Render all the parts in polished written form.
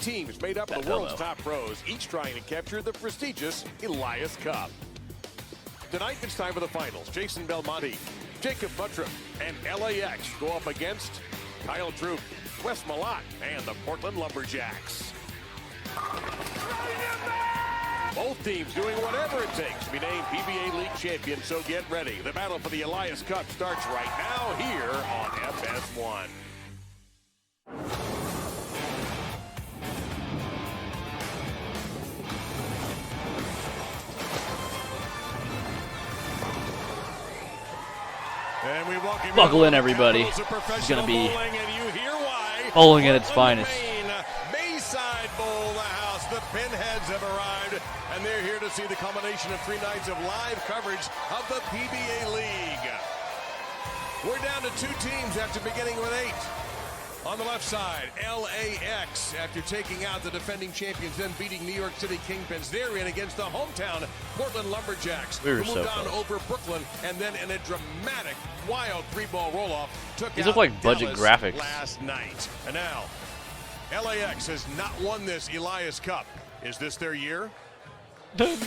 teams made up of the world's top pros, each trying to capture the prestigious Elias Cup. Tonight, it's time for the finals. Jason Belmonte, Jacob Buttriff, and L.A.X. go up against Kyle Droop, Wes Malott, and the Portland Lumberjacks. Both teams doing whatever it takes to be named PBA League champions, so get ready. The battle for the Elias Cup starts right now here on FS1. And we welcome Buckle in, everybody. It's going to be bowling at its finest. Bayside Bowl, the house. The Pinheads have arrived, and they're here to see the culmination of 3 nights of live coverage of the PBA League. We're down to 2 teams after beginning with 8. On the left side, L.A.X. after taking out the defending champions, then beating New York City Kingpins. They're in against the hometown Portland Lumberjacks, who moved on over Brooklyn, and then in a dramatic, wild 3-ball roll-off, took These out look like budget Dallas graphics last night. And now, L.A.X. has not won this Elias Cup. Is this their year? Nope.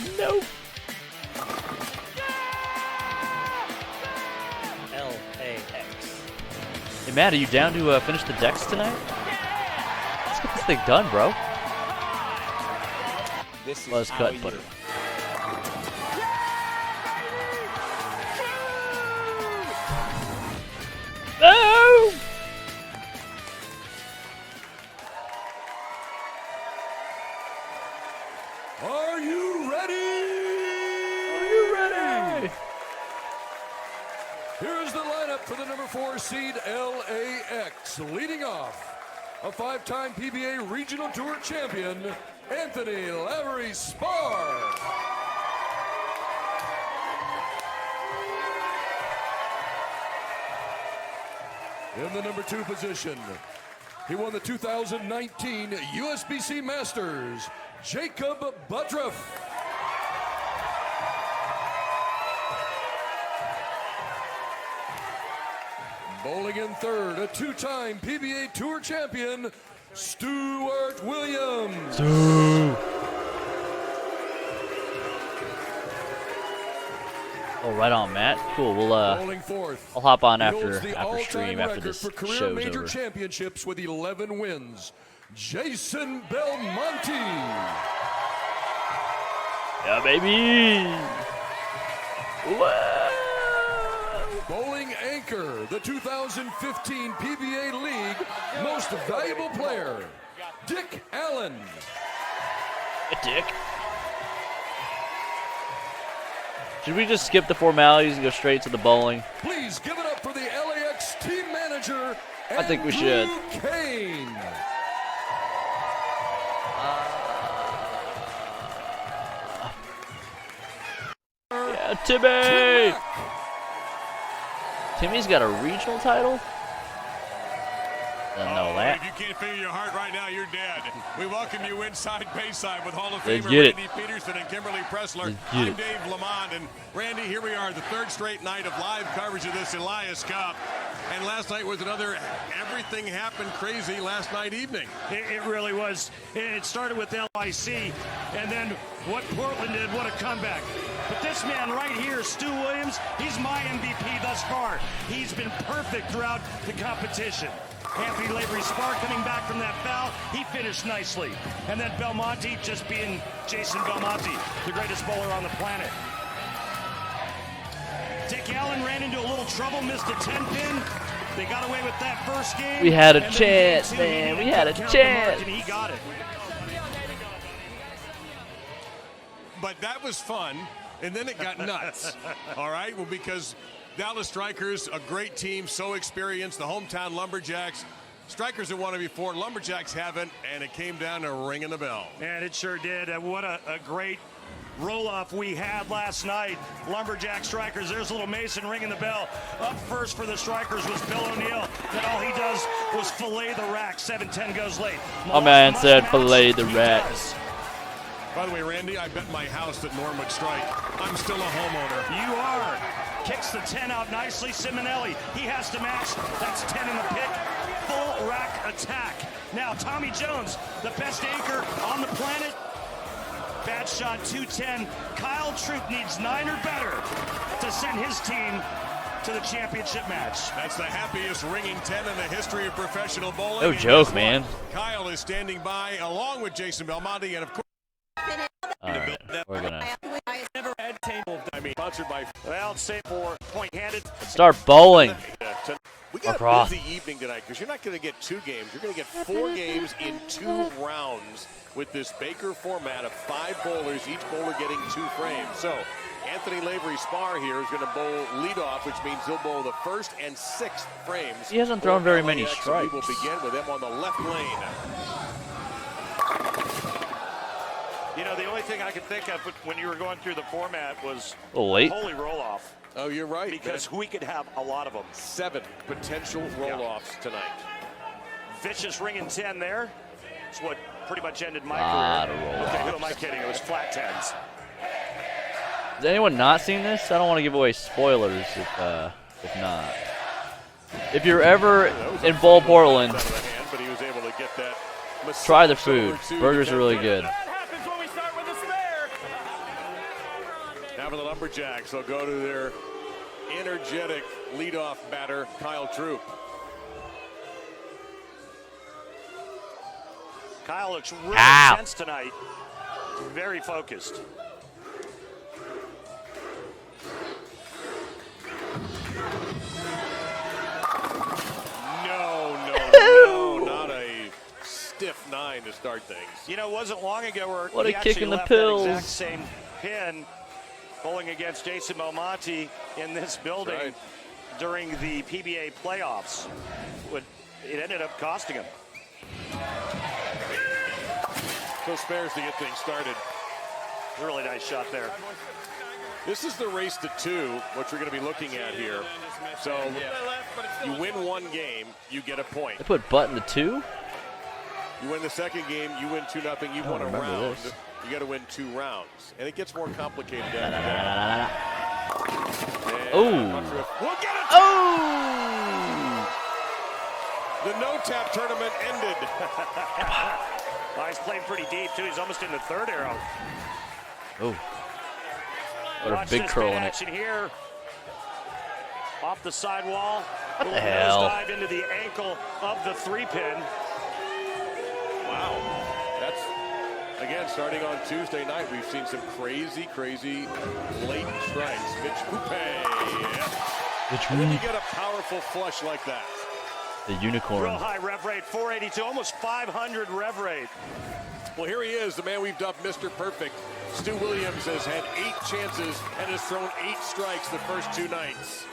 L.A.X. Hey, Matt, are you down to finish the decks tonight? Let's get this thing done, bro. This is Let's how cut you butter. Oh! Are you ready? Are you ready? Here's the lineup for the number 4 seed L.A.X. Leading off, a 5-time PBA Regional Tour champion, Anthony Lavery Spar. In the number 2 position, he won the 2019 USBC Masters, Jacob Buttriff. Bowling in third, a 2-time PBA Tour champion, Stuart Williams. Oh, right on, Matt. Cool. We'll Bowling fourth, I'll hop on he after holds the all-time stream after record this for career show's major over. championships with 11 wins, Jason Belmonte. Yeah, baby. Whoa. Bowling anchor, the 2015 PBA League Most Valuable Player, Dick Allen. Hey, Dick. Should we just skip the formalities and go straight to the bowling? Please give it up for the L.A.X. team manager, I think we should. Andrew Kane. Yeah, Timmy! Timmy's got a regional title? Didn't know that. If you can't feel your heart right now, you're dead. We welcome you inside Bayside with Hall of Let's Famer get it. Randy Peterson and Kimberly Pressler. Let's get I'm it. Dave Lamont, and Randy, here we are, the 3rd straight night of live coverage of this Elias Cup. And last night was another everything happened crazy last night evening. It really was. It started with L.I.C. and then what Portland did, what a comeback. But this man right here, Stu Williams, he's my MVP thus far. He's been perfect throughout the competition. Anthony Lavery Spar coming back from that foul, he finished nicely. And then Belmonte just being Jason Belmonte, the greatest bowler on the planet. Dick Allen ran into a little trouble, missed a 10-pin. They got away with that first game. We had a and then chance, game 2, man. he We had a count the chance. margin, he got it. But that was fun, and then it got nuts. All right, well, because Dallas Strikers, a great team, so experienced, the hometown Lumberjacks. Strikers have won it before, Lumberjacks haven't, and it came down to ringing the bell. And it sure did. What a great roll-off we had last night. Lumberjack Strikers, there's little Mason ringing the bell. Up first for the Strikers was Bill O'Neill. Then all he does was fillet the rack. 7-10 goes late. My man said fillet the racks. By the way, Randy, I bet my house that Norm would strike. I'm still a homeowner. You are. Kicks the 10 out nicely. Simonelli, he has to match. That's 10 in the pick. Full rack attack. Now, Tommy Jones, the best anchor on the planet. Bad shot, 210. Kyle Troop needs 9 or better to send his team to the championship match. That's the happiest ringing 10 in the history of professional bowling. No joke, man. Kyle is standing by along with Jason Belmonte, and of course, All right, we're gonna sponsored by. Well, save for point-handed. start bowling. We got Across. a busy evening tonight because you're not going to get 2 games. You're going to get 4 games in 2 rounds with this Baker format of 5 bowlers, each bowler getting 2 frames. So Anthony Lavery Spar here is going to bowl leadoff, which means he'll bowl the first and 6th frames. He hasn't thrown very many L.A.X. strikes. We will begin with him on the left lane. You know, the only thing I could think of when you were going through the format was A little late. holy roll-off. Oh, you're right. Because we could have a lot of them. 7 potential roll-offs tonight. Vicious ring and 10 there. It's what pretty much ended my Lot career. of roll-offs. Okay, who am I kidding? It was flat 10s. Has anyone not seen this? I don't want to give away spoilers if not. If you're ever in Bowl Portland, Out of the hand, but he was able to get that try the massage food. over to Burgers the are really 10th. good. Now for the Lumberjacks, they'll go to their energetic leadoff batter, Kyle Troop. Kyle looks really Ow. tense tonight. Very focused. No, not a stiff 9 to start things. You know, it wasn't long ago where What he a kick actually in the left pills. that exact same pin bowling against Jason Belmonte in this building Right. during the PBA playoffs. It ended up costing him. So spares to get things started. Really nice shot there. This is the race to 2, which we're going to be looking at here. So you win 1 game, you get a point. They put button to 2? You win the second game, you win 2-0. You've I won a don't remember round. this. You got to win 2 rounds, and it gets more complicated. Oh. We'll get it. Oh! The no-tap tournament ended. Well, he's playing pretty deep, too. He's almost in the 3rd arrow. Oh. What a Watch big this curl big in it. action here. Off the sidewall. What the Little hell? Dive into the ankle of the 3-pin. Wow. That's, again, starting on Tuesday night, we've seen some crazy late strikes. Mitch Coupe. When you get a powerful flush like that. The unicorn. Real high rev rate, 482, almost 500 rev rate. Well, here he is, the man we've dubbed Mr. Perfect. Stu Williams has had 8 chances and has thrown 8 strikes the first 2 nights.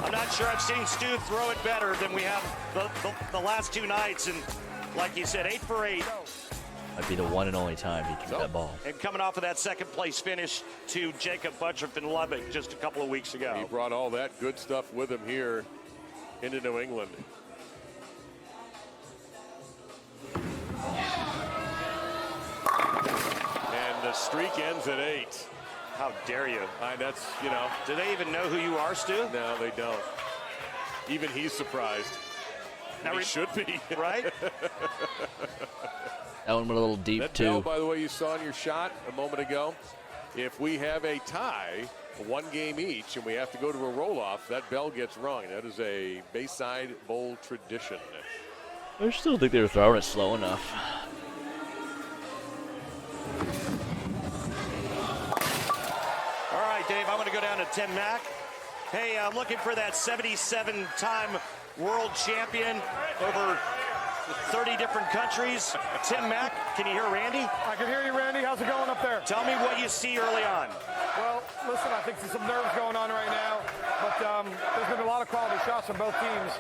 I'm not sure I've seen Stu throw it better than we have the last 2 nights. And like you said, 8 for 8. Might be the one and only time he threw that ball. And coming off of that 2nd place finish to Jacob Buttriff in Lubbock just a couple of weeks ago. He brought all that good stuff with him here into New England. And the streak ends at 8. How dare you? That's, you know. Do they even know who you are, Stu? No, they don't. Even he's surprised. Now He should be. Right? That one went a little deep, That too. bell, by the way, you saw in your shot a moment ago, if we have a tie, 1 game each, and we have to go to a roll-off, that bell gets rung. That is a Bayside Bowl tradition. I still think they were throwing it slow enough. All right, Dave, I'm going to go down to Tim Mack. Hey, I'm looking for that 77-time world champion over 30 different countries. Tim Mack, can you hear Randy? I can hear you, Randy. How's it going up there? Tell me what you see early on. Well, listen, I think there's some nerves going on right now, but there's been a lot of quality shots from both teams.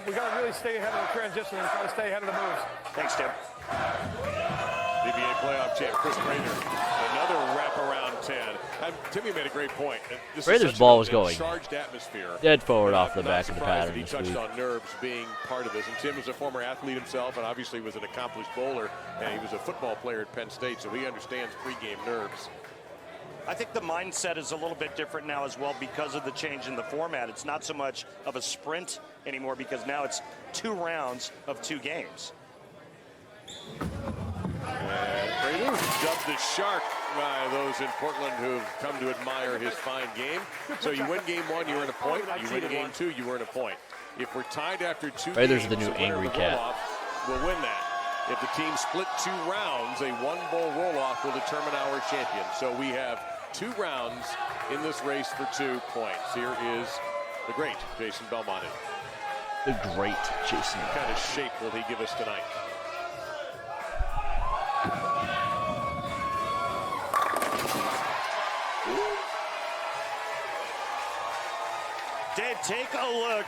We got to really stay ahead of the transition and try to stay ahead of the moves. Thanks, Tim. PBA playoff champ Chris Prater, another wraparound 10. Timmy made a great point. Prater's ball was going charged atmosphere. dead forward off the Not back of the surprised pattern that he this touched week. on nerves being part of this. And Tim was a former athlete himself, and obviously was an accomplished bowler, and he was a football player at Penn State, so he understands pregame nerves. I think the mindset is a little bit different now as well because of the change in the format. It's not so much of a sprint anymore because now it's 2 rounds of 2 games. Prater dubbed the Shark by those in Portland who have come to admire his fine game. So you win game 1, you earn a point. You win game 2, you earn a point. If we're tied after 2 Prater's games, the new angry cat. We'll win that. If the team split 2 rounds, a 1-bowl roll-off will determine our champion. So we have 2 rounds in this race for 2 points. Here is the great Jason Belmonte. The great Jason. What kind of shape will he give us tonight? Dave, take a look.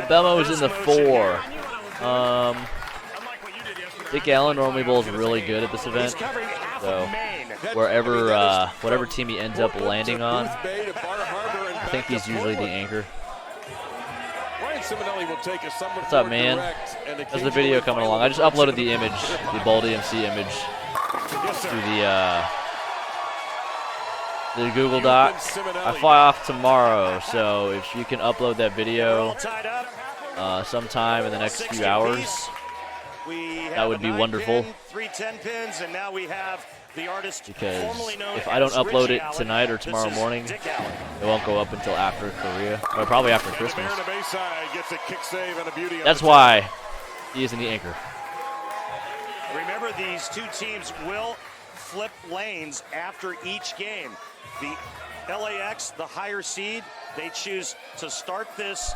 Belmo is in the 4. Dick Allen normally bowls really good at this event, so whatever team he ends up landing on, I think he's usually the anchor. What's up, man? There's the video coming along. I just uploaded the image, the Bold EMC image, to the Google Doc. I fly off tomorrow, so if you can upload that video sometime in the next few hours, that would be wonderful. 3 10-pins, and now we have the artist because if I don't upload it tonight or tomorrow morning, it won't go up until after Korea, or probably after Christmas. That's why he isn't the anchor. Remember, these 2 teams will flip lanes after each game. The L.A.X, the higher seed, they choose to start this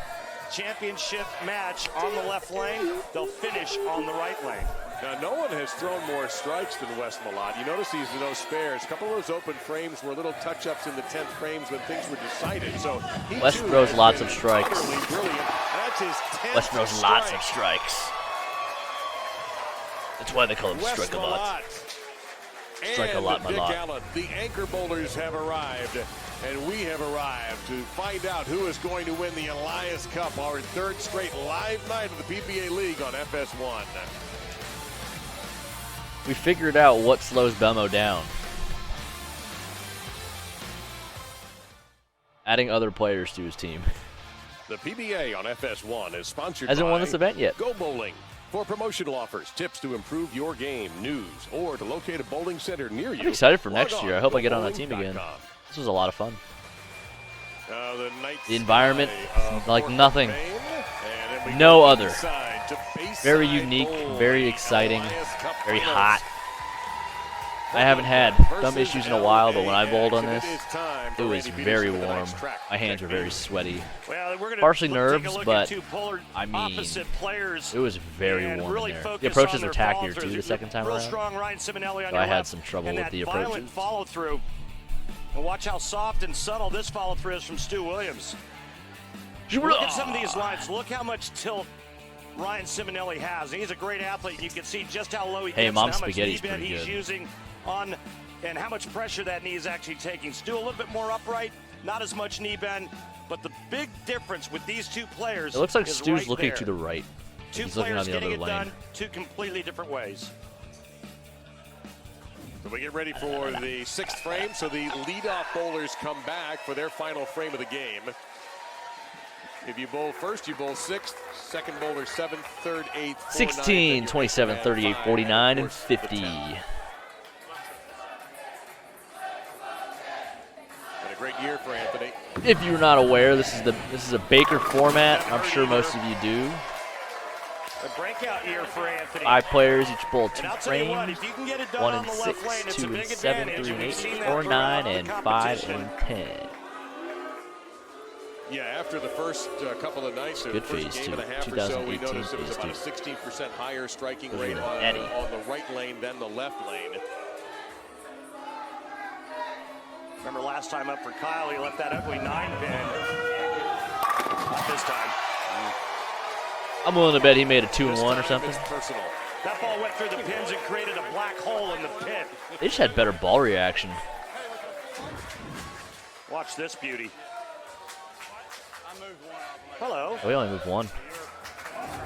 championship match on the left lane. They'll finish on the right lane. Now, no one has thrown more strikes than Wes Malott. You notice he's no spares. A couple of those open frames were little touch-ups in the 10th frames when things were decided. So Wes throws lots of strikes. That's his 10th Wes throws lots of strikes. That's why they call him Strike-a-lot. Strike-a-lot, my lot. Allen, the anchor bowlers have arrived, and we have arrived to find out who is going to win the Elias Cup, our 3rd straight live night of the PBA League on FS1. We figured out what slows Belmo down. Adding other players to his team. The PBA on FS1 is sponsored Hasn't by won this event yet. Go Bowling. For promotional offers, tips to improve your game, news, or to locate a bowling center near you. I'm excited for next year. I hope I get on a team again. This was a lot of fun. The environment, like nothing. No other. Very unique, very exciting, very hot. I haven't had thumb issues in a while, but when I bowled on this, it was very warm. My hands were very sweaty. Partially nerves, but I mean, it was very warm in there. The approaches are tackier too the second time around, so I had some trouble with the approaches. And watch how soft and subtle this follow-through is from Stu Williams. Look at some of these lines. Look how much tilt Ryan Simonelli has. And he's a great athlete. You can see just how low he gets and how much knee bend he's using on and how much pressure that knee is actually taking. Stu a little bit more upright, not as much knee bend, but the big difference with these 2 players, it looks like is Stu's right looking there. to the right. 2 He's looking on players the getting other it lane. done 2 completely different ways. So we get ready for the 6th frame. So the leadoff bowlers come back for their final frame of the game. If you bowl first, you bowl 6th. Second bowler 7th, 3rd, 8th, 4th, 16, 27, 38, 49, and 50. And a great year for Anthony. If you're not aware, this is a Baker format. I'm sure most of you do. A breakout year for Anthony. 5 players, each bowl 2 And I'll tell you what, frames. if you can get it done 1 on and the 6, left lane, it's a 2 and big 7, advantage. 3 and We've seen 8, that 4 and throughout 9, all the and 5 competition. and 10. Yeah, after the first couple of nights, Good first phase, game too. and a half or so, we 2018 noticed it was phase, about a too. 16% higher striking Those rate were on Eddie. the right lane than the left lane. Remember last time up for Kyle, he left that ugly 9-pin. Not this time. I'm willing to bet he made a 2-1 or something. It's personal. That ball went through the pins and created a black hole in the pit. They just had better ball reaction. Watch this beauty. Hello. Oh, we only moved 1.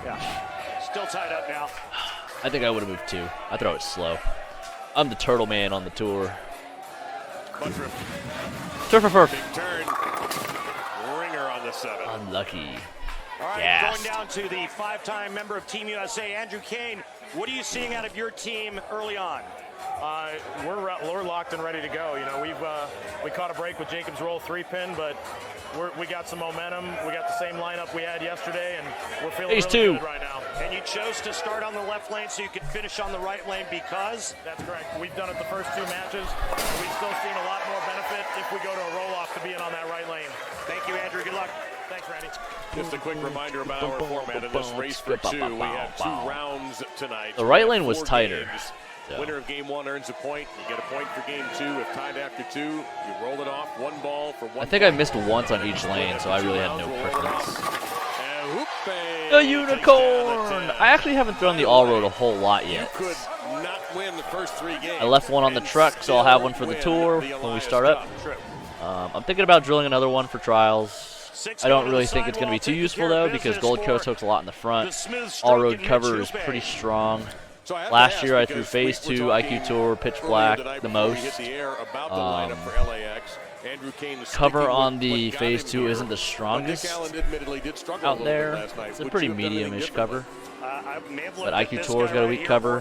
Yeah. Still tied up now. I think I would have moved 2. I thought I was slow. I'm the turtle man on the tour. Buttriff, Turf. big turn. Ringer on the 7. Unlucky. All right, Gassed. going down to the 5-time member of Team USA, Andrew Kane. What are you seeing out of your team early on? We're locked and ready to go. You know, we caught a break with Jacob's roll 3-pin, but we got some momentum. We got the same lineup we had yesterday, and we're feeling really good right now. And you chose to start on the left lane so you could finish on the right lane because? That's correct. We've done it the first 2 matches. We've still seen a lot more benefit if we go to a roll-off to being on that right lane. Thank you, Andrew. Good luck. Thanks, Randy. Just a quick reminder about our format in this race for 2. We have 2 rounds tonight. The right lane was tighter. Games. Yeah. Winner of game 1 earns a point. You get a point for game 2. If tied after 2, you roll it off. 1 ball for 1. I think I missed once on each lane, so I really had no preference. A A unicorn! I actually haven't thrown the all road a whole lot yet. You could not win the first 3 games. I left one on the truck, so I'll have one for the tour when we start up. I'm thinking about drilling another one for trials. I don't really think it's going to be too useful, though, because Gold Coast hooks a lot in the front. All road cover is pretty strong. Last year I threw Phase 2, IQ Tour, Pitch Black the most. Cover on the Phase 2 isn't the strongest out there. It's a pretty medium-ish cover. But IQ Tour's got a weak cover.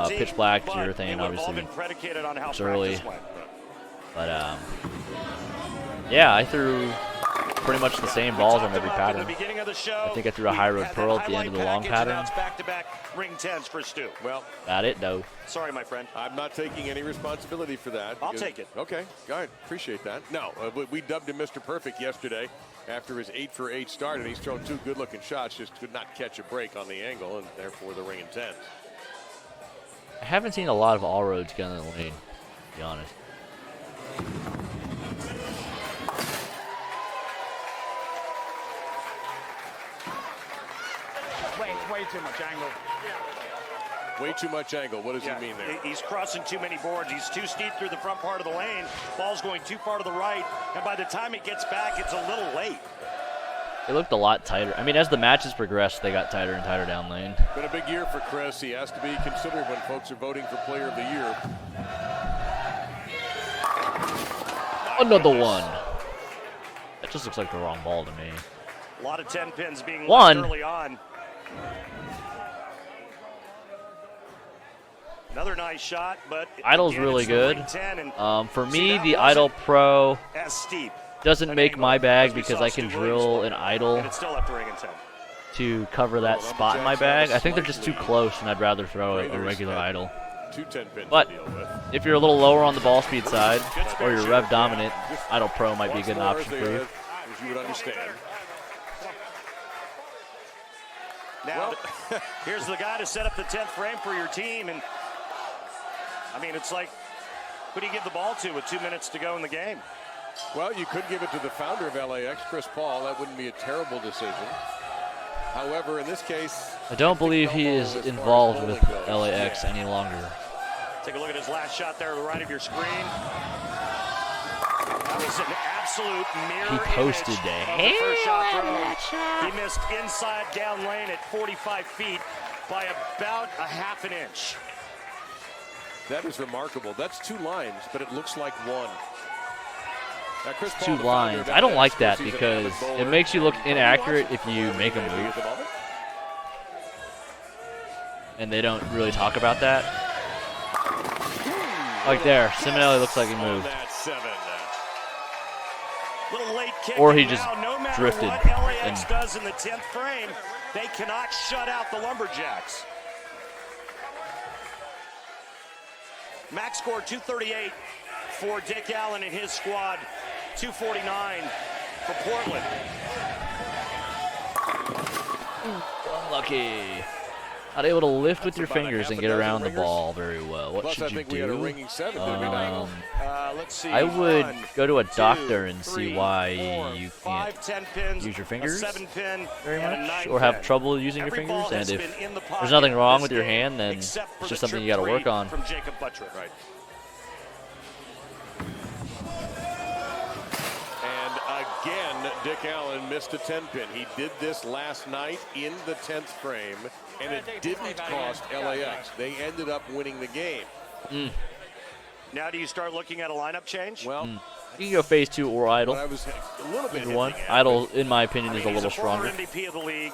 Pitch Black, urethane, obviously. It's early. But, yeah, I threw pretty much the same balls on every pattern. I think I threw a high road pearl at the end of the long pattern. Ring 10s for Stu. Well, Got it, though. Sorry, my friend. I'm not taking any responsibility for that. I'll take it. Okay, go ahead. Appreciate that. No, we dubbed him Mr. Perfect yesterday after his 8-for-8 start, and he's thrown 2 good-looking shots, just could not catch a break on the angle, and therefore the ring and 10s. I haven't seen a lot of all roads get in the lane, to be honest. Way too much angle. Way too much angle. What does he mean there? He's crossing too many boards. He's too steep through the front part of the lane. Ball's going too far to the right, and by the time it gets back, it's a little late. They looked a lot tighter. I mean, as the matches progressed, they got tighter and tighter down lane. Been a big year for Chris. He has to be considered when folks are voting for Player of the Year. Another one. That just looks like the wrong ball to me. A lot of 10 pins being One. left early on. Another nice shot, but Idle's again, really it's the good. ring 10 and For see, me, that the wasn't Idle Pro as steep doesn't an make angle my bag as we because saw I can Stu drill Williams an pull. Idle And it's still left the ring in 10. to cover that spot in my bag. I think they're just too close, and I'd rather throw a regular Idle. 2 10 pins But to deal with. if you're a little lower on the ball speed side, or you're rev dominant, Idle Pro might be a good option for you. As you would understand. Now, here's the guy to set up the 10th frame for your team, and I mean, it's like, who do you give the ball to with 2 minutes to go in the game? Well, you could give it to the founder of L.A.X, Chris Paul. That wouldn't be a terrible decision. However, in this case, I don't believe he is involved with L.A.X any longer. Take a look at his last shot there to the right of your screen. That was an absolute mirror He posted image the of the first shot hell throw. out of that shot. He missed inside down lane at 45 feet by about a half an inch. that is remarkable. That's 2 lines, but it looks like 1. Now, Chris Paul, 2 the founder lines. of I don't L.A.X, like that he's an because avid bowler. it makes you look inaccurate if you make a At move, the moment. and they don't really talk about that. Like there, Simonelli looks like he moved. That 7. Little late kick, Or he and just now, no matter drifted what L.A.X and- does in the 10th frame, they cannot shut out the Lumberjacks. Max scored 238 for Dick Allen and his squad, 249 for Portland. Unlucky. Not able to lift with your about a fingers half and a get dozen around the ringers. ball very well. What Plus, should I you think we had a do? ringing 7. Did we not? Let's see. I would 1, go to a 2, doctor and see 3, why 4, you 5, can't 10 pins, use your a fingers 7-pin, very and a much, 9 or have pin. trouble using your Every ball fingers. has And if been in the there's pocket nothing wrong this with your game, hand, then except for it's just the something trip you got to work 3 on. From Jacob Buttrick. Right. And again, Dick Allen missed a 10-pin. He did this last night in the 10th frame, and it didn't cost L.A.X. They ended up winning the game. Now do you start looking at a lineup change? Well, You can go phase 2 or idle. I was a little bit one. Idle, in my opinion, is a little he's a former stronger. MVP of the league.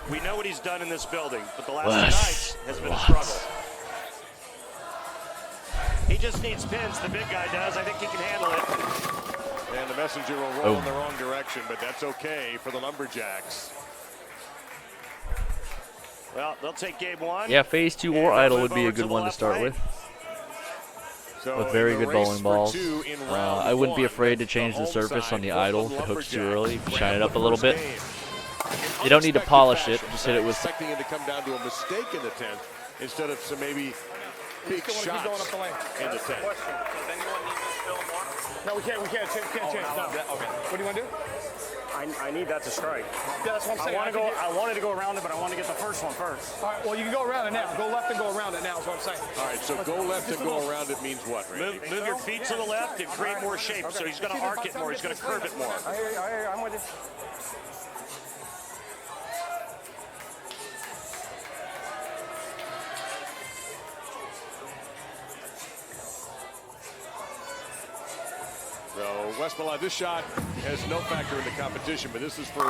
We know what he's done in this building, but the last 2 nights has been a struggle. He just needs pins. The big guy does. I think he can handle it. And the messenger will roll in the wrong direction, but that's okay for the Lumberjacks. Well, they'll take game 1. Yeah, phase 2 or idle would be a good one to start with. So With very good bowling balls. I wouldn't be afraid to change the surface on the idle if it hooks too early. Shine it up a little bit. You don't need to polish it. Just hit it with. Expecting it to come down to a mistake in the 10th instead of some maybe big shots in the 10th. No, we can't change. No. Okay. What do you want to do? I need that to strike. Yeah, that's what I'm saying. I wanted to go around it, but I want to get the first one first. All right, well, you can go around it now. Go left and go around it now is what I'm saying. All right, so go left and go around it means what, Randy? Move your feet to the left and create more shape. So he's going to arc it more. He's going to curve it more. I hear you. I'm with you. So Westmoreland, this shot has no factor in the competition, but this is for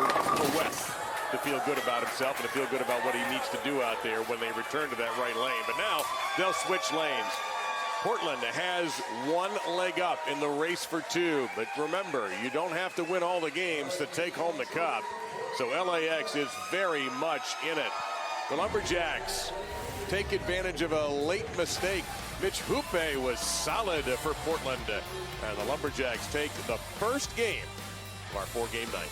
West to feel good about himself and to feel good about what he needs to do out there when they return to that right lane. But now they'll switch lanes. Portland has one leg up in the race for 2, but remember, you don't have to win all the games to take home the cup. So L.A.X. is very much in it. The Lumberjacks take advantage of a late mistake. Mitch Hoope was solid for Portland. And the Lumberjacks take the first game of our 4-game night.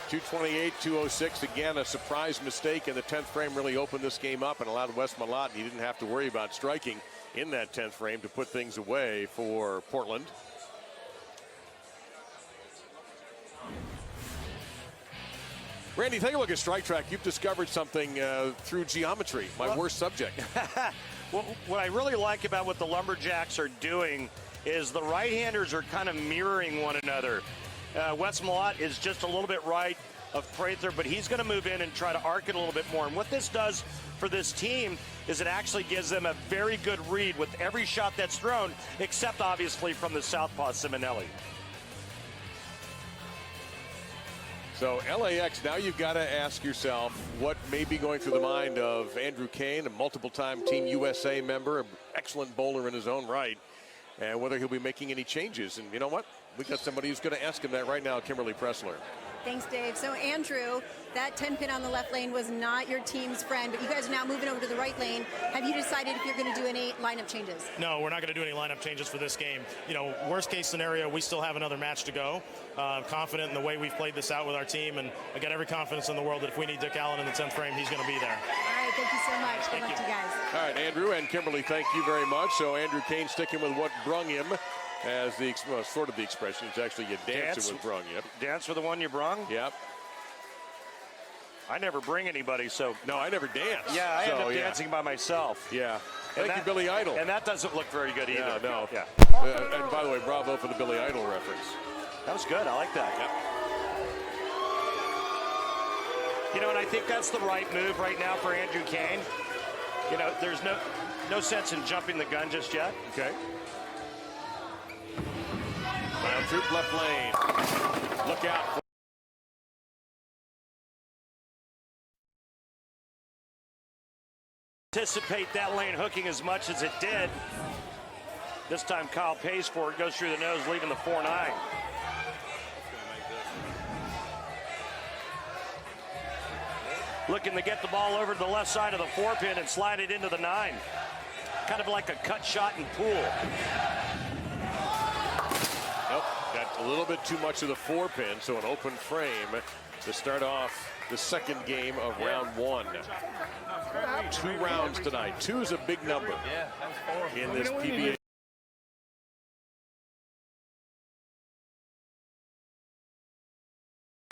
.228, 206. Again, a surprise mistake in the 10th frame really opened this game up and allowed Wes Malott. He didn't have to worry about striking in that 10th frame to put things away for Portland. Randy, take a look at Strike Track. You've discovered something through geometry, my worst subject. Well, what I really like about what the Lumberjacks are doing is the right-handers are kind of mirroring one another. Wes Malott is just a little bit right of Prather, but he's going to move in and try to arc it a little bit more. And what this does for this team is it actually gives them a very good read with every shot that's thrown, except obviously from the southpaw Simonelli. So L.A.X., now you've got to ask yourself what may be going through the mind of Andrew Kane, a multiple-time Team USA member, an excellent bowler in his own right, and whether he'll be making any changes. And you know what? We got somebody who's going to ask him that right now, Kimberly Pressler. Thanks, Dave. So, Andrew, that 10 pin on the left lane was not your team's friend, but you guys are now moving over to the right lane. Have you decided if you're going to do any lineup changes? No, we're not going to do any lineup changes for this game. You know, worst case scenario, we still have another match to go. I'm confident in the way we've played this out with our team, and I got every confidence in the world that if we need Dick Allen in the 10th frame, he's going to be there. All right, thank you so much. Good luck to you guys. All right, Andrew and Kimberly, thank you very much. So Andrew Kane sticking with what brung him as the sort of the expression. It's actually you dancing with brung. Yep. Dance for the one you brung? Yep. I never bring anybody, so. No, I never dance. Yeah, I end up dancing by myself. Yeah. Thank you, Billy Idol. And that doesn't look very good either. No. Yeah. And by the way, bravo for the Billy Idol reference. That was good. I like that. Yep. You know, and I think that's the right move right now for Andrew Kane. You know, there's no sense in jumping the gun just yet. Okay. Round troop left lane. Look out. Anticipate that lane hooking as much as it did. This time Kyle pays for it, goes through the nose, leaving the 4-9. Looking to get the ball over to the left side of the 4-pin and slide it into the 9. Kind of like a cut shot in pool. Nope, got a little bit too much of the 4-pin, so an open frame to start off the second game of round 1. 2 rounds tonight. 2 is a big number in this PBA.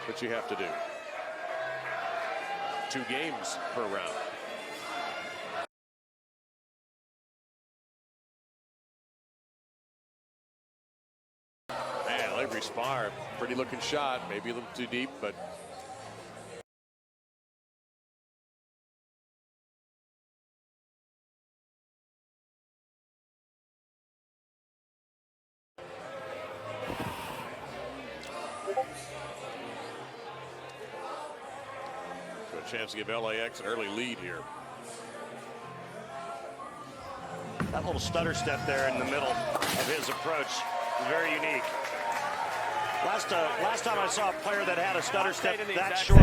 What you have to do. 2 games per round. Spar, pretty looking shot, maybe a little too deep, but a chance to give L.A.X. an early lead here. That little stutter step there in the middle of his approach is very unique. Last time I saw a player that had a stutter step that short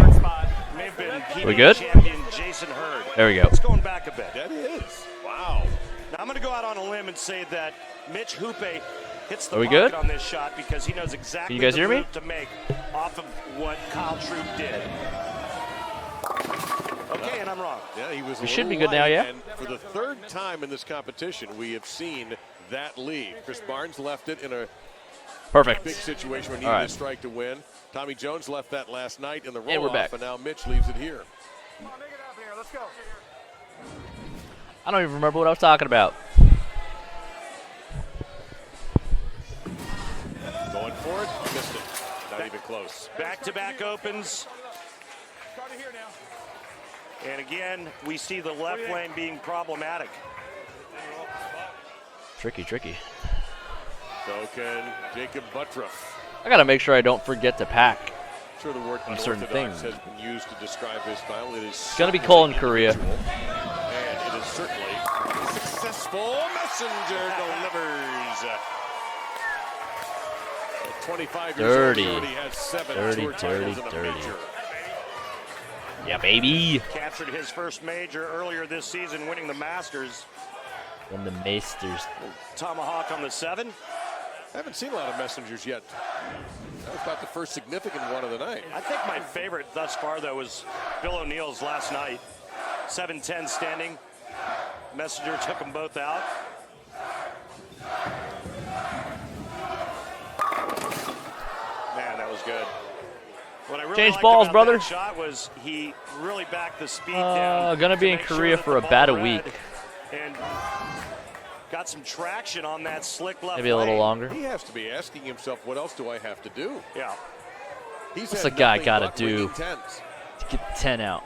may have been PBA champion Jason Hurd. There we go. It's going back a bit. That is. Wow. Now I'm going to go out on a limb and say that Mitch Hoope hits the Are we pocket good? on this shot because he knows exactly Can you guys the hear me? move to make off of what Kyle Troop did. Okay, and I'm wrong. Yeah, he was. We should be good now, yeah? And for the third time in this competition, we have seen that lead. Chris Barnes left it in a Perfect. big situation where he needed a strike to win. Tommy Jones left that last night in the roll-off, And we're back. and now Mitch leaves it here. Come on, make it happen here. Let's go. I don't even remember what I was talking about. Going for it, missed it. Not even close. Back-to-back opens. Starting here now. And again, we see the left lane being problematic. Tricky, tricky. So can Jacob Buttroff. I got to make sure I don't forget to pack. I'm sure the word On certain unorthodox things. has been used to describe his style. It is It's going to be cold in Korea. and it is certainly successful. Messenger delivers. At 25 years Dirty. old, he already has 7 Dirty, tour titles dirty, and a dirty. major. Yeah, baby. Captured his first major earlier this season, winning the Masters. And the Maesters. Tomahawk on the 7. I haven't seen a lot of messengers yet. That was about the first significant one of the night. I think my favorite thus far, though, was Bill O'Neill's last night. 7-10 standing. Messenger took them both out. Man, that was good. What I really Change liked balls, about brother. that shot was he really backed the speed down. Gonna be to in make sure Korea that for the about a ball read week. And got some traction on that slick left Maybe a little lane. longer. He has to be asking himself, what else do I have to do? Yeah. He's What's had the guy nothing gotta but do? winning tens. To get the 10 out.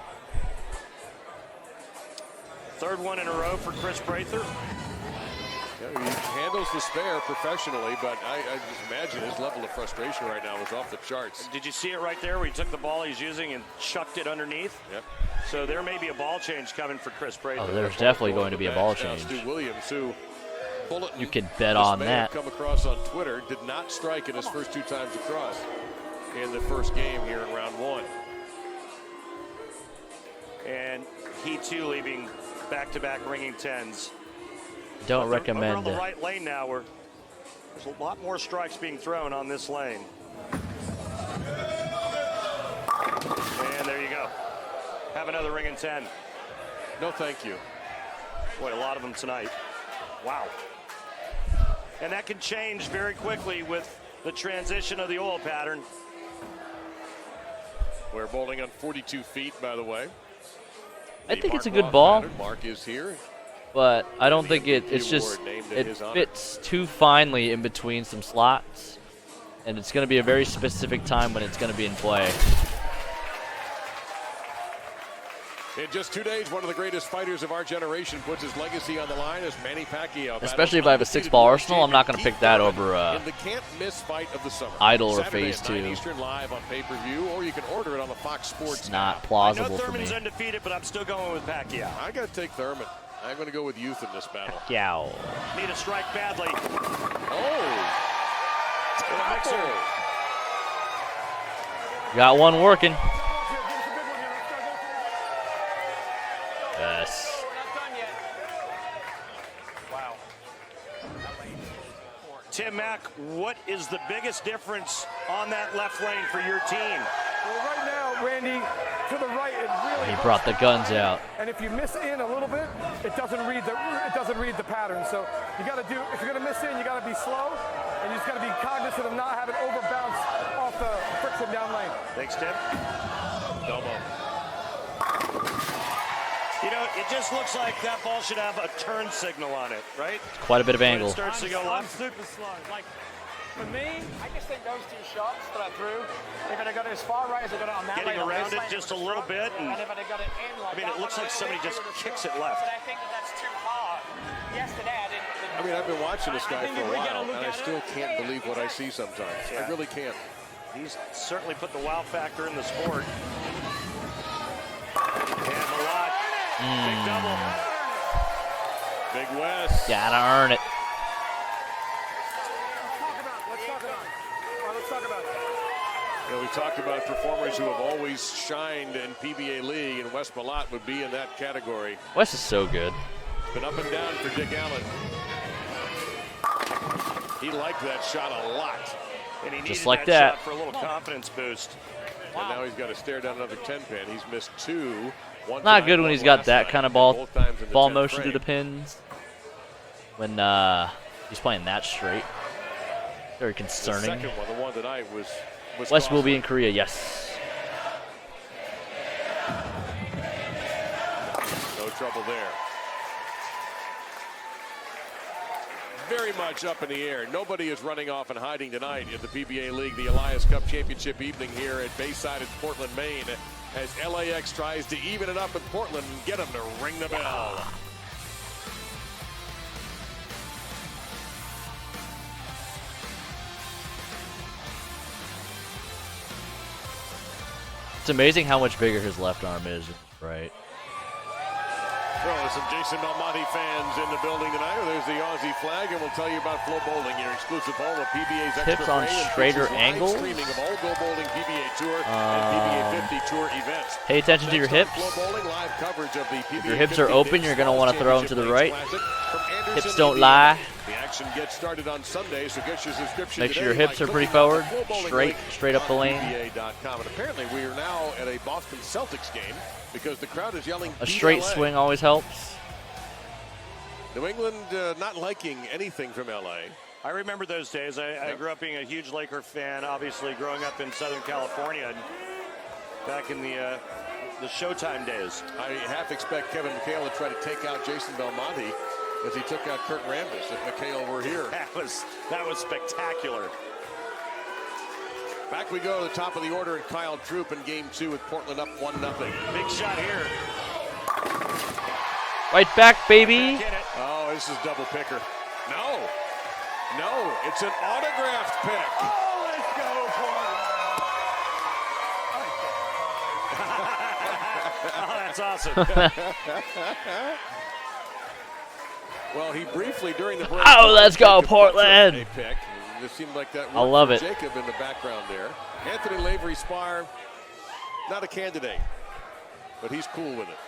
Third one in a row for Chris Prather. Yeah, he handles the spare professionally, but I just imagine his level of frustration right now is off the charts. Did you see it right there where he took the ball he's using and chucked it underneath? Yep. So there may be a ball change coming for Chris Prather. Oh, there's definitely going to be a ball Now change. Stu Williams, who Bulletin, You can bet this on may that. have come across on Twitter, did not strike in his first 2 times across in the first game here in round 1. And he too leaving back-to-back ringing 10s. Don't Over on recommend the it. right lane now, where there's a lot more strikes being thrown on this lane. And there you go. Have another ringing 10. No, thank you. Boy, a lot of them tonight. Wow. And that can change very quickly with the transition of the oil pattern. We're bowling on 42 feet, by the way. I think it's a Mark good Law ball, pattern. Mark is here. but I don't think it's just, award named in it his honor. fits too finely in between some slots. And it's going to be a very specific time when it's going to be in play. In just 2 days, one of the greatest fighters of our generation puts his legacy on the line as Manny Pacquiao. Especially if I have a 6-ball arsenal, I'm not going to pick that over in the can't miss fight of the summer. Idol or Saturday Phase at 9 2. Eastern live on pay-per-view, or you can order it on the Fox Sports It's not app. I know plausible for me. Thurman's undefeated, but I'm still going with Pacquiao. I got to take Thurman. I'm going to go with youth in this battle. Yow. Need a strike badly. Oh, With a mixer. Got one working. Give us a big one here. Let's go. Yes. We're not done yet. Wow. Tim Mack, what is the biggest difference on that left lane for your team? Well, right now, Randy, to the right, it really. He brought the guns out. And if you miss in a little bit, it doesn't read the pattern. So you got to do. If you're going to miss in, you got to be slow, and you just got to be cognizant of not having overbounce off the friction down lane. Thanks, Tim. Domo. You know, it just looks like that ball should have a turn signal on it, right? Quite a bit of When it angle. starts to go I'm left. super slow. Like For me, I just think those 2 shots that I threw, they're going to go as far right as they got it on that Getting lane. around it just a little bit. And if they got it in like I mean, it looks like somebody just kicks it left. But I think that's too hard. Yesterday, I didn't. I mean, I've been watching this guy think for a if we get a while, look and I at it- still can't believe what I see sometimes. I really can't. He's certainly put the wow factor in the sport. And a lot. Big double. Big West. Gotta earn it. Let's talk about it. You know, we talked about performers who have always shined in PBA League, and Wes Malott would be in that category. Wes is so good. It's been up and down for Dick Allen. He liked that shot a lot. And he Just needed like that that. shot for a little confidence boost. And now he's got to stare down another 10-pin. He's missed 2. One Not tonight, good when one he's got last that night, kind of and ball both times in the 10th motion frame. through the pins. When he's playing that straight. Very The concerning. second one, the one tonight, was Wes will be costly. in Korea, yes. No trouble there. Very much up in the air. Nobody is running off and hiding tonight in the PBA League, the Elias Cup Championship evening here at Bayside in Portland, Maine, as L.A.X. tries to even it up in Portland and get them to ring the bell. It's amazing how much bigger his left arm is, right? Well, there's some Jason Belmonte fans in the building tonight. There's the Aussie flag, and we'll tell you about Flow Bowling, your exclusive home of PBA's Extra Tips on Frame and straighter features live angles? streaming of all Go Bowling PBA Tour and PBA 50 Tour events. Pay attention to your Next up, hips. Flow Bowling, live coverage of the PBA If your hips 50 are open, Big you're going to Smalls want to throw them to the Championship right. Classic from Anderson, Hips don't Indiana. lie. The action gets started on Sunday, so get your subscription Make sure your today hips by are pretty clicking on the forward, Flow Bowling straight link up the on lane. PBA.com. And apparently we are now at a Boston Celtics game because the crowd is yelling A "Beat straight LA." swing always helps. New England not liking anything from LA. I remember those days. I grew up being a huge Laker fan, obviously growing up in Southern California, and back in the Showtime days. I half expect Kevin McHale to try to take out Jason Belmonte as he took out Kurt Rambis if McHale were here. That was spectacular. Back we go to the top of the order, and Kyle Troop in game 2 with Portland up 1-0. Big shot here. Right back, baby. Get it. Oh, this is double picker. No, it's an autographed pick. Oh, let's go, Oh, that's awesome. Well, he briefly during the break. Oh, let's go, Jacob Portland. a pick. It seemed like that. I love worked it. for Jacob in the background there. Anthony Lavery Spar, not a candidate, but he's cool with it.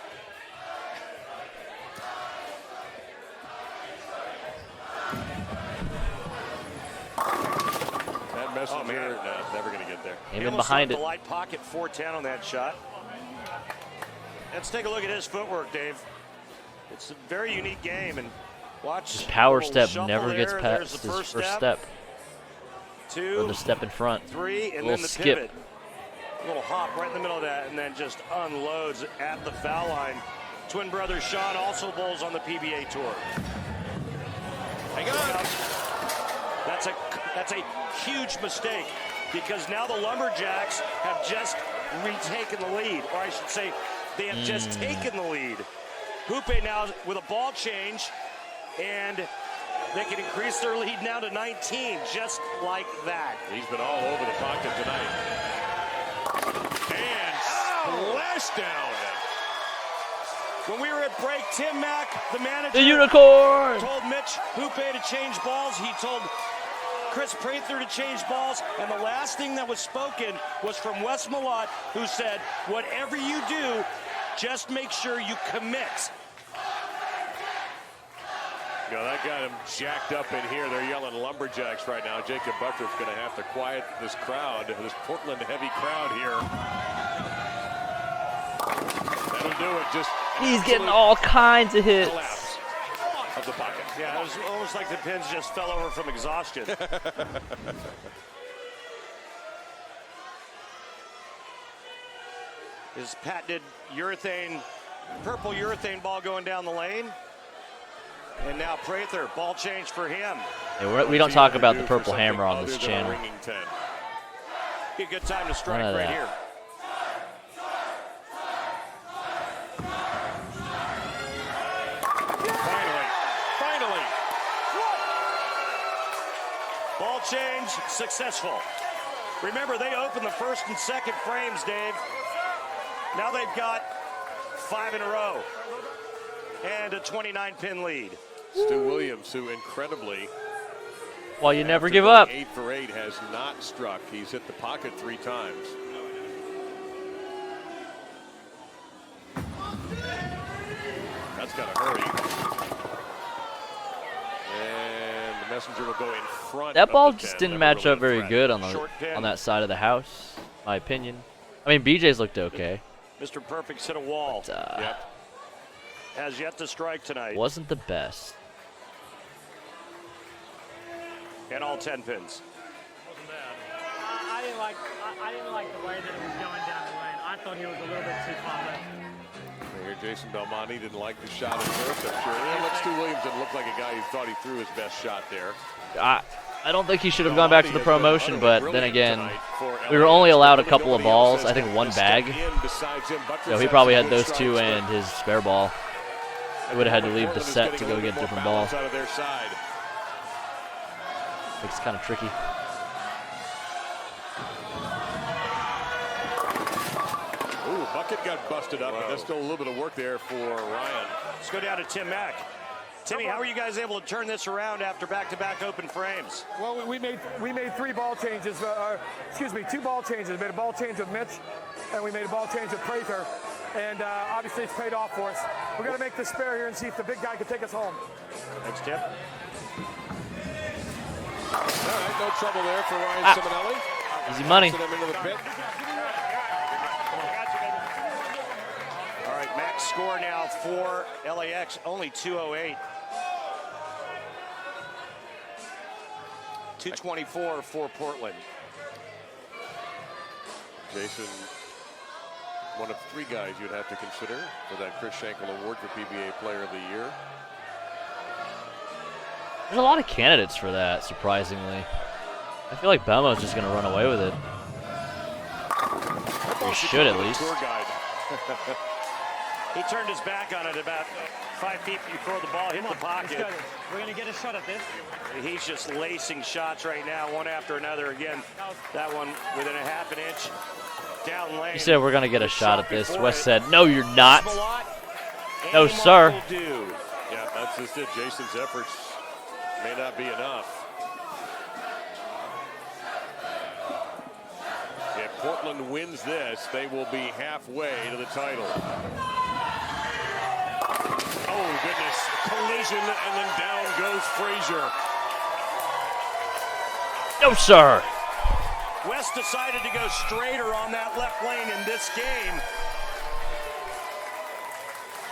That message here, no, never going to get there. Aiming Almost behind left it. the light pocket 410 on that shot. Let's take a look at his footwork, Dave. It's a very unique game, and watch. His power the step shuffle never gets there. past There's his the first first step. Or 2, the step in front. 3, and Little then the skip. pivot. A little hop right in the middle of that, and then just unloads at the foul line. Twin brother Sean also bowls on the PBA Tour. Hang on. That's a huge mistake, because now the Lumberjacks have just retaken the lead, or I should say, they have just taken the lead. Hoope now with a ball change, and they can increase their lead now to 19, just like that. He's been all over the pocket tonight. And splashdown. When we were at break, Tim Mack, the manager, The unicorn. told Mitch Hoope to change balls. He told Chris Prather to change balls. And the last thing that was spoken was from Wes Malott, who said, whatever you do, just make sure you commit. You know, that got him jacked up in here. They're yelling Lumberjacks right now. Jacob Buttriff's going to have to quiet this crowd, this Portland heavy crowd here. That'll do it. Just He's getting all kinds of hits. collapse of the pocket. Yeah, it was almost like the pins just fell over from exhaustion. His patented purple urethane ball going down the lane. And now Prather, ball change for him. Yeah, we don't talk about the purple hammer on this channel. Be a good time to strike right here. Finally. Ball change successful. Remember, they opened the first and second frames, Dave. Now they've got 5 in a row and a 29-pin lead. Stu Williams, who incredibly, well, you never give up. 8 for 8 has not struck. He's hit the pocket 3 times. That's got to hurry. And the messenger will go in front. That ball just didn't match up very good on that side of the house, in my opinion. I mean, BJ's looked okay. Mr. Perfect's hit a wall. But, yep. Has yet to strike tonight. Wasn't the best. And all 10 pins. Wasn't bad. I didn't like the way that it was going down the lane. I thought he was a little bit too far left. Here, Jason Belmonte didn't like the shot at first, I'm sure. Yeah, look, Stu Williams didn't look like a guy who thought he threw his best shot there. I don't think he should have gone back to the promotion, but then again, we were only allowed a couple of balls. I think 1 bag. So he probably had those 2 and his spare ball. He would have had to leave the set to go get a different ball. It's kind of tricky. Ooh, bucket got busted up, but there's still a little bit of work there for Ryan. Let's go down to Tim Mack. Timmy, how are you guys able to turn this around after back-to-back open frames? Well, we made 3 ball changes. 2 ball changes. We made a ball change with Mitch, and we made a ball change with Prather. And obviously it's paid off for us. We're going to make the spare here and see if the big guy can take us home. Thanks, Tim. All right, no trouble there for Ryan Simonelli. Easy money. Into the pit. All right, Max score now for L.A.X. only 208. 224 for Portland. Jason, one of 3 guys you'd have to consider for that Chris Schenkel Award for PBA Player of the Year. There's a lot of candidates for that, surprisingly. I feel like Belmo's just going to run away with it. He should, at least. He turned his back on it about 5 feet before the ball hit the pocket. We're going to get a shot at this. He's just lacing shots right now, one after another. Again, that one within a half an inch down lane. He said we're going to get a shot at this. Wes said, no, you're not. No, sir. Yeah, that's just it. Jason's efforts may not be enough. If Portland wins this, they will be halfway to the title. Oh, goodness. Collision, and then down goes Frazier. No, sir. West decided to go straighter on that left lane in this game.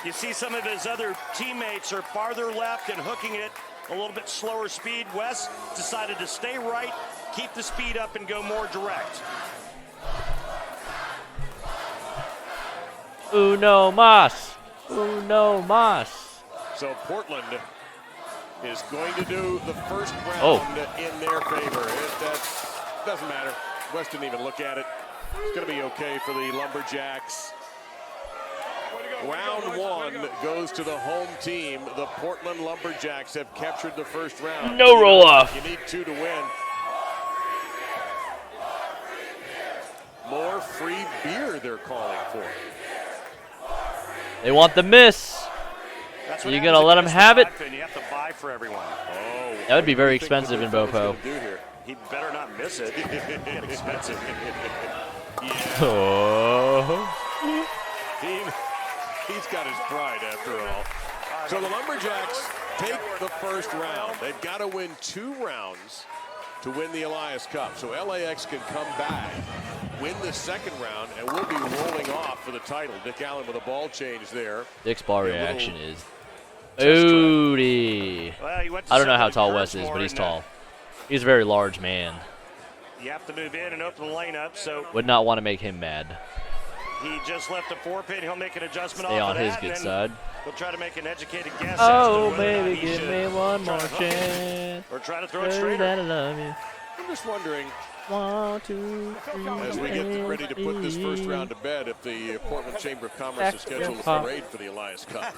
You see some of his other teammates are farther left and hooking it a little bit slower speed. West decided to stay right, keep the speed up, and go more direct. Uno mas. Uno mas. So Portland is going to do the first round in their favor. That doesn't matter. West didn't even look at it. It's going to be okay for the Lumberjacks. Round 1 goes to the home team. The Portland Lumberjacks have captured the first round. No roll off. You need 2 to win. More free beer they're calling for. They want the miss. That's so you gonna let them have it? You have to buy for everyone. Oh, that would be very expensive in Bopo. He better not miss it. Get expensive. Yeah. Oh. He's got his pride after all. So the Lumberjacks take the first round. They've got to win 2 rounds to win the Elias Cup. So L.A.X. can come back, win the second round, and we'll be rolling off for the title. Dick Allen with a ball change there. Dick's ball reaction is booty. Well, I don't know how tall Wes is, but he's tall. He's a very large man. You have to move in and open the lane up, so would not want to make him mad. He just left a 4-pin. He'll make an adjustment Stay off on of his that. good side. He'll try to make an educated guess. Oh, as to whether or not baby, he give should me one try more to hook chance. Or try to throw it Say straighter. that I love you. I'm just wondering, 1, 2, 3, as we get ready to put this first round to bed, if the Portland Chamber of Commerce is scheduled a parade for the Elias Cup,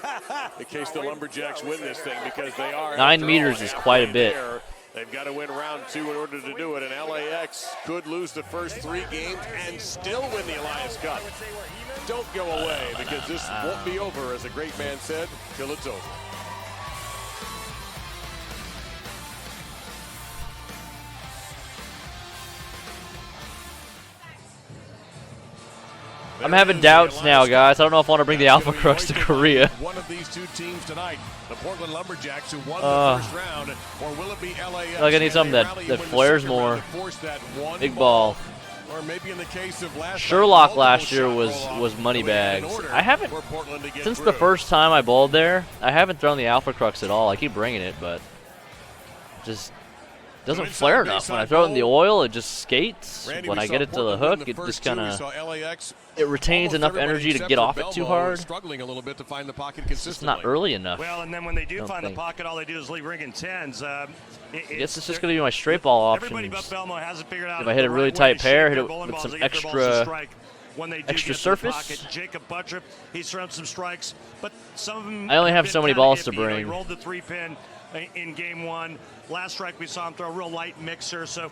in case the Lumberjacks win this thing, because they are 9 meters is quite a bit. There. They've got to win round 2 in order to do it, and L.A.X. could lose the first 3 games and still win the Elias Cup. Don't go away, because this won't be over, as a great man said, till it's over. I'm having doubts now, guys. I don't know if I want to bring the Alpha Crux to Korea. One of these 2 teams tonight, the Portland Lumberjacks, who won the first round, or will it be L.A.X.? Like I need something that flares more. Big ball. Or maybe in the case of Sherlock last year was money bags. I haven't, since the first time I bowled there, I haven't thrown the Alpha Crux at all. I keep bringing it, but just doesn't flare enough. When I throw it in the oil, it just skates. When I get it to the hook, it just kind of, it retains enough energy to get off it too hard. Struggling a little bit to find the pocket consistently. It's not early enough. Well, and then when they do find the pocket, all they do is leave ring in 10s. I guess it's just going to be my straight ball options. Hasn't figured out if I hit a really tight pair, hit it with some extra surface. Pocket, Jacob Buttripp, he's thrown some strikes, but some of them I only have so many balls to bring. He rolled the 3-pin in game 1. Last strike we saw him throw a real light mixer, so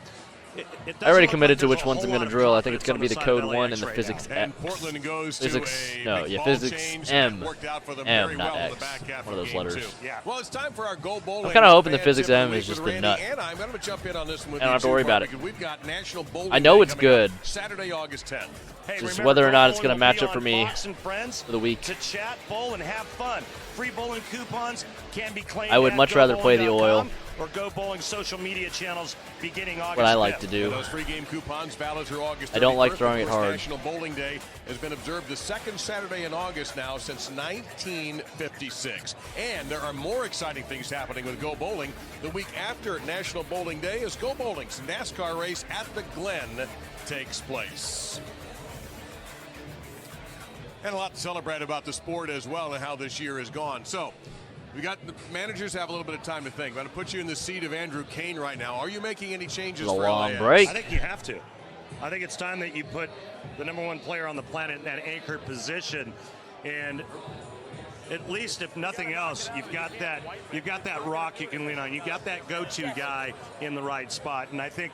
I already committed to which ones I'm going to drill. I think it's going to be the code 1 and the physics X. Physics M, not X. One of those letters. Well, it's time for our Go Bowling. I'm kind of hoping the physics M is just the nut. I'm going to jump in on this one. I don't have to worry about it. We've got National Bowling I know it's good. Saturday, August 10th. Just whether or not it's going to match up for me for the week. To chat, bowl, and have fun. Free bowling coupons can be claimed. I would much rather play the oil. Or Go Bowling social media channels beginning August 5th. What I like to do. Those free game coupons valid through August 31st. I don't like throwing it hard. National Bowling Day has been observed the second Saturday in August now since 1956. And there are more exciting things happening with Go Bowling. The week after National Bowling Day is Go Bowling's NASCAR race at the Glen takes place. And a lot to celebrate about the sport as well and how this year has gone. So, we got the managers have a little bit of time to think. I'm going to put you in the seat of Andrew Kane right now. Are you making any changes for long LAX? break. I think you have to. I think it's time that you put the #1 player on the planet in that anchor position, and at least if nothing else, you've got that rock you can lean on. You've got that go-to guy in the right spot, and I think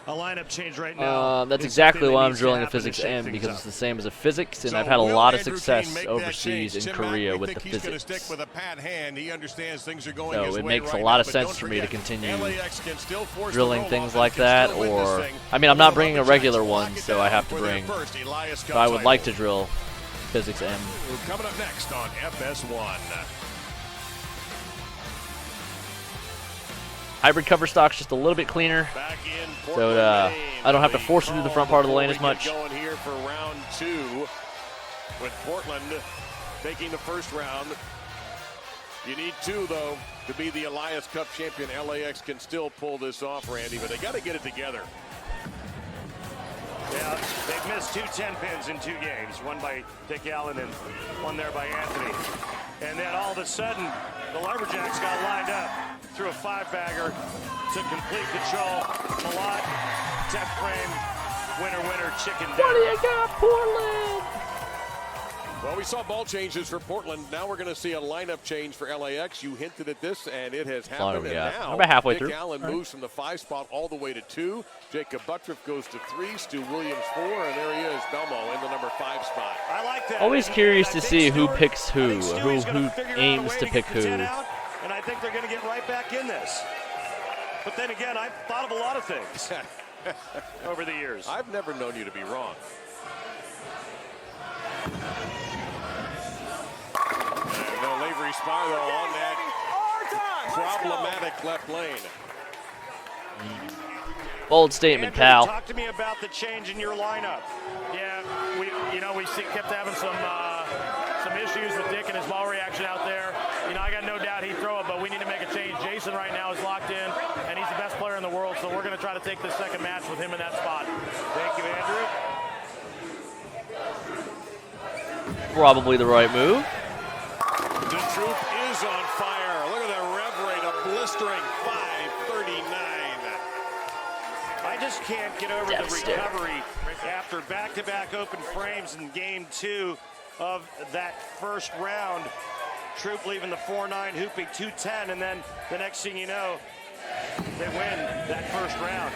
a lineup change right now. That's exactly why I'm drilling the physics M, because it's the same as a physics, and I've had a lot of success overseas in Korea with the physics. With a pad hand. He understands things are going So it makes a lot of sense for me to continue drilling things like that, or, I mean, I'm not bringing a regular one, so I have to bring, so I would like to drill physics M. Coming up next on FS1. Hybrid cover stock's just a little bit cleaner, so I don't have to force it through the front part of the lane as much. Going here for round 2 with Portland taking the first round. You need 2, though, to be the Elias Cup champion. LAX can still pull this off, Randy, but they got to get it together. Yeah, they've missed 2 10-pins in 2 games, one by Dick Allen and one there by Anthony. And then all of a sudden, the Lumberjacks got lined up through a 5-bagger to complete control. Malott, 10th frame, winner, chicken dinner. What do you got, Portland? Well, we saw ball changes for Portland. Now we're going to see a lineup change for LAX. You hinted at this, and it has happened. And now I'm about halfway through. Dick Allen moves from the 5 spot all the way to 2. Jacob Buttripp goes to 3. Stu Williams 4, and there he is, Belmo in the number 5 spot. I like that. Always curious to see who picks who aims to pick who. And I think they're going to get right back in this. But then again, I've thought of a lot of things over the years. I've never known you to be wrong. And no Lavery Sparrow on that problematic left lane. Bold statement, Andrew, pal. Talk to me about the change in your lineup. Yeah, we kept having some issues with Dick and his ball reaction out there. I got no doubt he'd throw it, but we need to make a change. Jason right now is locked in, and he's the best player in the world, so we're going to try to take this second match with him in that spot. Thank you, Andrew. Probably the right move. The troop is on fire. Look at the rev rate, a blistering 539. I just can't get over the recovery after back-to-back open frames in game 2 of that first round. Troop leaving the 4-9, hooping 210, and then the next thing you know, they win that first round.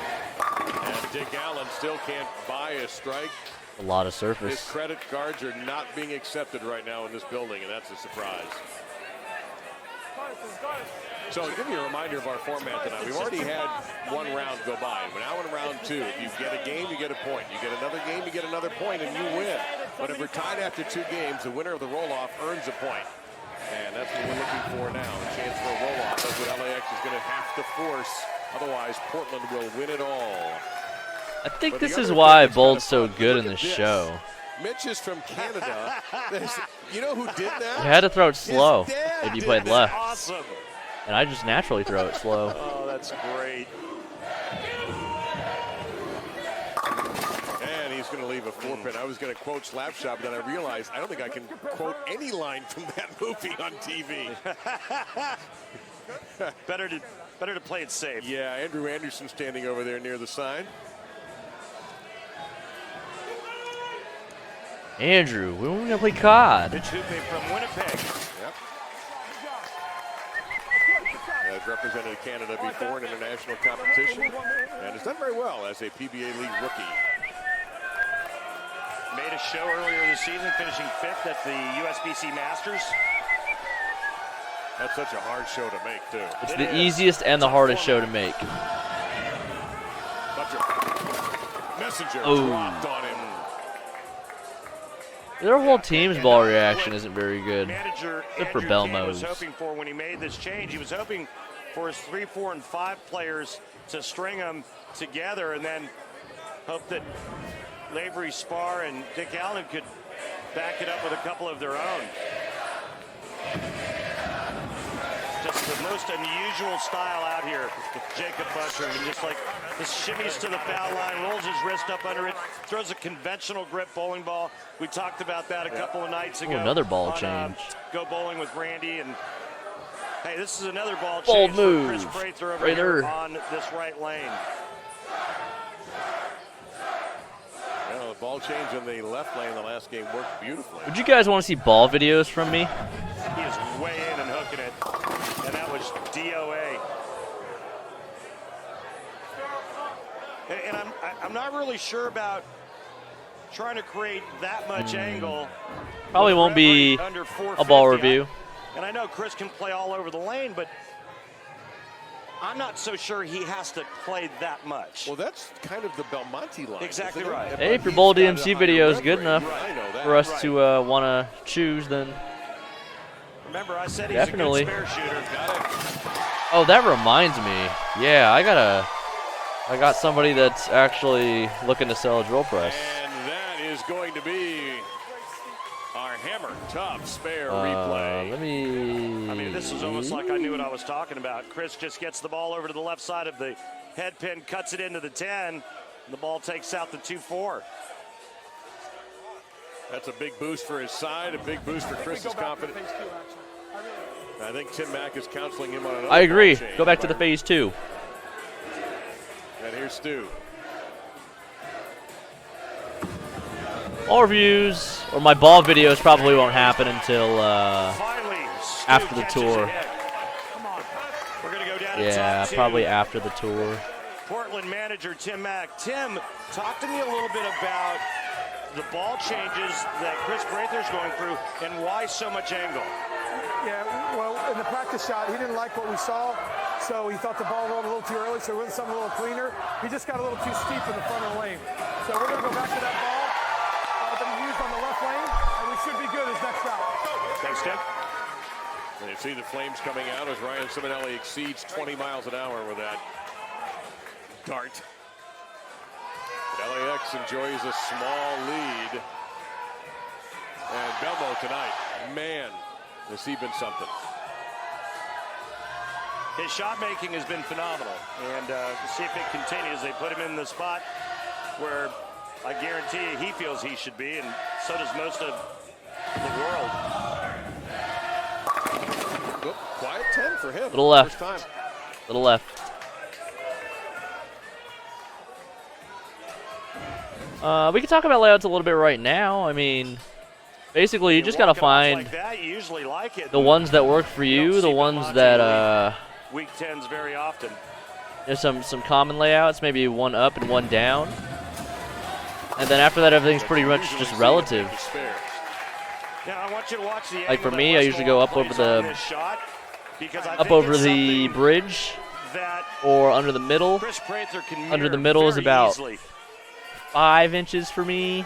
And Dick Allen still can't buy a strike. A lot of His surface. credit cards are not being accepted right now in this building, and that's a surprise. So to give you a reminder of our format tonight, we've already had one round go by. We're now in round 2. If you get a game, you get a point. You get another game, you get another point, and you win. But if we're tied after 2 games, the winner of the roll-off earns a point. And that's what we're looking for now, a chance for a roll-off. That's what L.A.X. is going to have to force. Otherwise, Portland will win it all. I think this is why Bold's so good in this show. Mitch is from Canada. You know who did that? You had to throw it slow if you played left. Awesome. And I just naturally throw it slow. Oh, that's great. And he's going to leave a 4-pin. I was going to quote Slapshot, but then I realized I don't think I can quote any line from that movie on TV. Better to play it safe. Yeah, Andrew Anderson standing over there near the sign. Andrew, when are we going to play COD? Mitch Hoope from Winnipeg. Yep. Has represented Canada before in international competition and has done very well as a PBA League rookie. Made a show earlier this season, finishing 5th at the USBC Masters. That's such a hard show to make, too. It's the easiest and the hardest show to make. Messenger Oh. dropped on him. Their whole team's ball reaction isn't very good. Manager Except for Andrew King Belmos. was hoping for when he made this change. He was hoping for his 3, 4, and 5 players to string them together and then hope that Lavery Spar and Dick Allen could back it up with a couple of their own. Just the most unusual style out here, Jacob Butcher, and just like this shimmies to the foul line, rolls his wrist up under it, throws a conventional grip bowling ball. We talked about that a couple of nights ago. Ooh, another ball on, change. Go bowling with Randy, and hey, this is another ball Bold change move. for Chris Prather over Right here there. on this right lane. Well, the ball change in the left lane in the last game worked beautifully. Would you guys want to see ball videos from me? He is way in and hooking it, and that was DOA. And I'm not really sure about trying to create that much angle. Probably won't be under a 450. ball review. And I know Chris can play all over the lane, but I'm not so sure he has to play that much. Well, that's kind of the Belmonte line. Exactly isn't it? right. Hey, if your bowl He's got DMC a video is higher good rev enough rate. I know that. for us Right. to want to choose, then Remember, I said he's definitely. a good spare shooter. Oh, that reminds me. Yeah, I got somebody that's actually looking to sell a drill press. And that is going to be our hammer tough spare replay. Let me. I mean, this is almost like I knew what I was talking about. Chris just gets the ball over to the left side of the head pin, cuts it into the 10. And the ball takes out the 2-4. That's a big boost for his side, a big boost for Chris's confidence. I think Tim Mack is counseling him on another I agree. ball change. Go back to the phase 2. And here's Stu. Ball reviews or my ball videos probably won't happen until Finally, Stu after the catches tour. a hit. Come on. We're going to go down to Yeah, top 2. probably after the tour. Portland manager Tim Mack. Tim, talk to me a little bit about the ball changes that Chris Prather's going through and why so much angle. Yeah, well, in the practice shot, he didn't like what we saw, so he thought the ball rolled a little too early, so he went something a little cleaner. He just got a little too steep in the front of the lane. So we're going to go back to that ball that he used on the left lane, and we should be good his next shot. Thanks, Tim. And you see the flames coming out as Ryan Simonelli exceeds 20 miles an hour with that dart. But L.A.X. enjoys a small lead. And Belmo tonight, man, has he been something. His shot making has been phenomenal, and we'll see if it continues. They put him in the spot where I guarantee he feels he should be, and so does most of in the world. Oop, quiet 10 for him. Little left. First time. Little left. We can talk about layouts a little bit right now. I mean, basically, you just gotta find like that, you usually like it. the ones that work for you, the ones that week 10s very often. there's some common layouts, maybe one up and one down, and then after that, everything's pretty much just relative. Now, I want you to watch the Like for me, I usually go up over the bridge or under the middle. Under the middle is about 5 inches for me.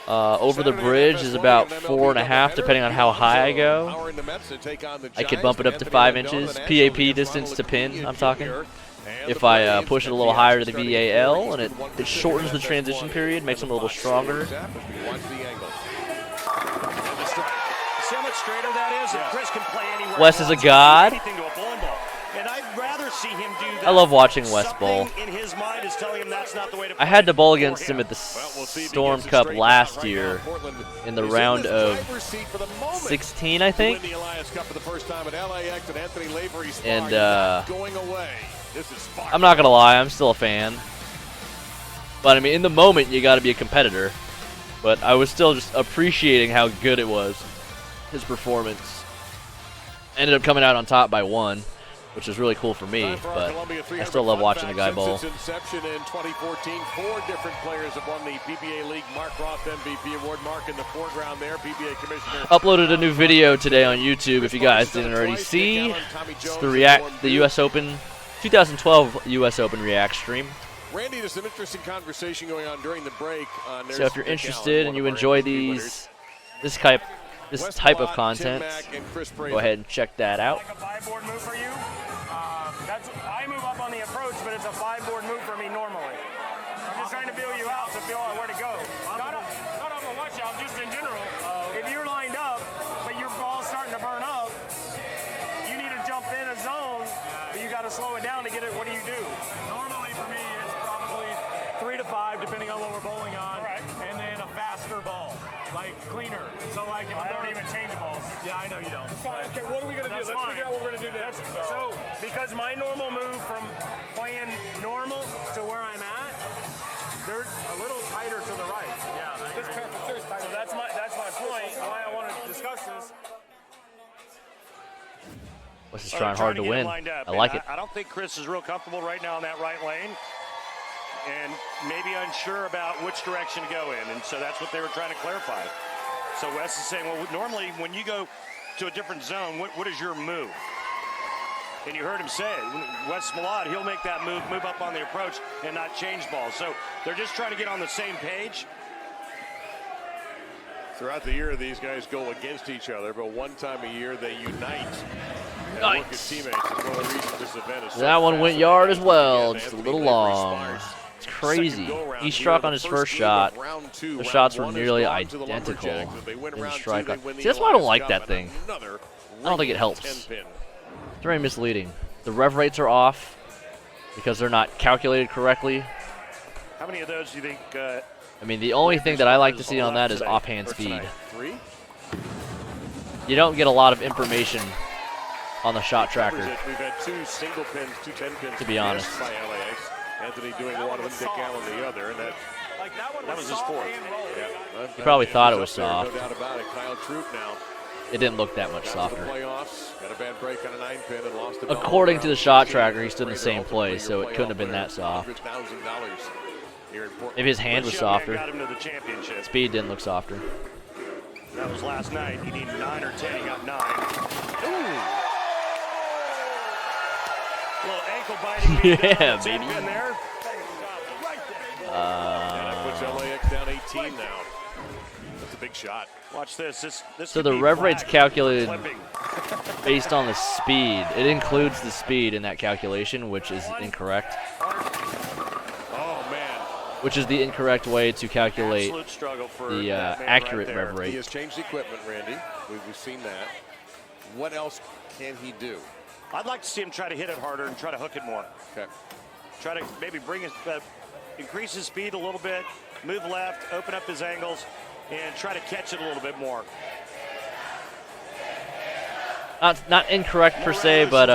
Over the bridge is about 4.5, depending on how high I go. I could bump it up to 5 inches. PAP distance to pin, I'm talking. If I push it a little higher to the VAL, and it shortens the transition period, makes them a little stronger. See how much straighter that is? And Chris can play anywhere. Wes is a god. And I'd rather see him do that. I love watching Wes bowl. In his mind is telling him that's not the way to I had to bowl against him at the Storm Cup last year in the round of 16, I think. And I'm not going to lie, I'm still a fan. But I mean, in the moment, you got to be a competitor. But I was still just appreciating how good it was, his performance. Ended up coming out on top by 1, which is really cool for me, but I still love watching the guy bowl. Since its inception in 2014, 4 different players have won the PBA League Mark Roth MVP award. Mark in the foreground there, PBA commissioner. Uploaded a new video today on YouTube if you guys didn't already see. It's the US Open, 2012 US Open React stream. Randy, there's an interesting conversation going on during the break. So if you're interested and you enjoy this type of content, go ahead and check that out. Like a 5-board move for you? I move up on the approach, but it's a 5-board move for me normally. I'm just trying to feel you out to feel out where to go. Not on the watch out, just in general. If you're lined up, but your ball's starting to burn up, you need to jump in a zone, but you got to slow it down to get it. What do you do? Normally for me, it's probably 3 to 5, depending on what we're bowling on, and then a faster ball, like cleaner. So like if I don't even change balls. Yeah, I know you don't. Okay, what are we gonna do? Let's figure out what we're gonna do next. So because my normal move from playing normal to where I'm at, they're a little tighter to the right. Yeah, so that's my point. Why I want to discuss this. Wes is trying hard to win. I like it. I don't think Chris is real comfortable right now in that right lane, and maybe unsure about which direction to go in, and so that's what they were trying to clarify. So Wes is saying, well, normally when you go to a different zone, what is your move? And you heard him say it. Wes Smollett, he'll make that move up on the approach and not change balls. So they're just trying to get on the same page. Throughout the year, these guys go against each other, but one time a year they unite. Nice. Work as teammates. It's one of the reasons this event is That one went yard as well, just a little long. It's crazy. He struck on his first shot. The shots were nearly identical in the strike. See, that's why I don't like that thing. I don't think it helps. It's very misleading. The rev rates are off because they're not calculated correctly. How many of those do you think? I mean, the only thing that I like to see on that is offhand speed. You don't get a lot of information on the shot tracker. We've had 2 single pins, 2 10 pins. To be honest. By L.A.X. Anthony doing one of them, Dick Allen the other, and that was his 4th. Yeah. You probably thought it was soft. No doubt about it. Kyle Troop now. It didn't look that much softer. Playoffs, got a bad break on a 9-pin and lost According to the shot tracker, he stood in the same place, so it couldn't have been that soft. Maybe his hand was softer. Speed didn't look softer. That was last night. He needed 9 or 10. He got 9. Ooh. Little ankle biting. Yeah, baby. And that puts L.A.X. down 18 now. That's a big shot. Watch this. So the rev rate's calculated based on the speed. It includes the speed in that calculation, which is incorrect. Oh, man. Which is the incorrect way to calculate the accurate rev rate. He has changed equipment, Randy. We've seen that. What else can he do? I'd like to see him try to hit it harder and try to hook it more. Okay. Try to maybe bring his, increase his speed a little bit, move left, open up his angles, and try to catch it a little bit more. Not incorrect per se, but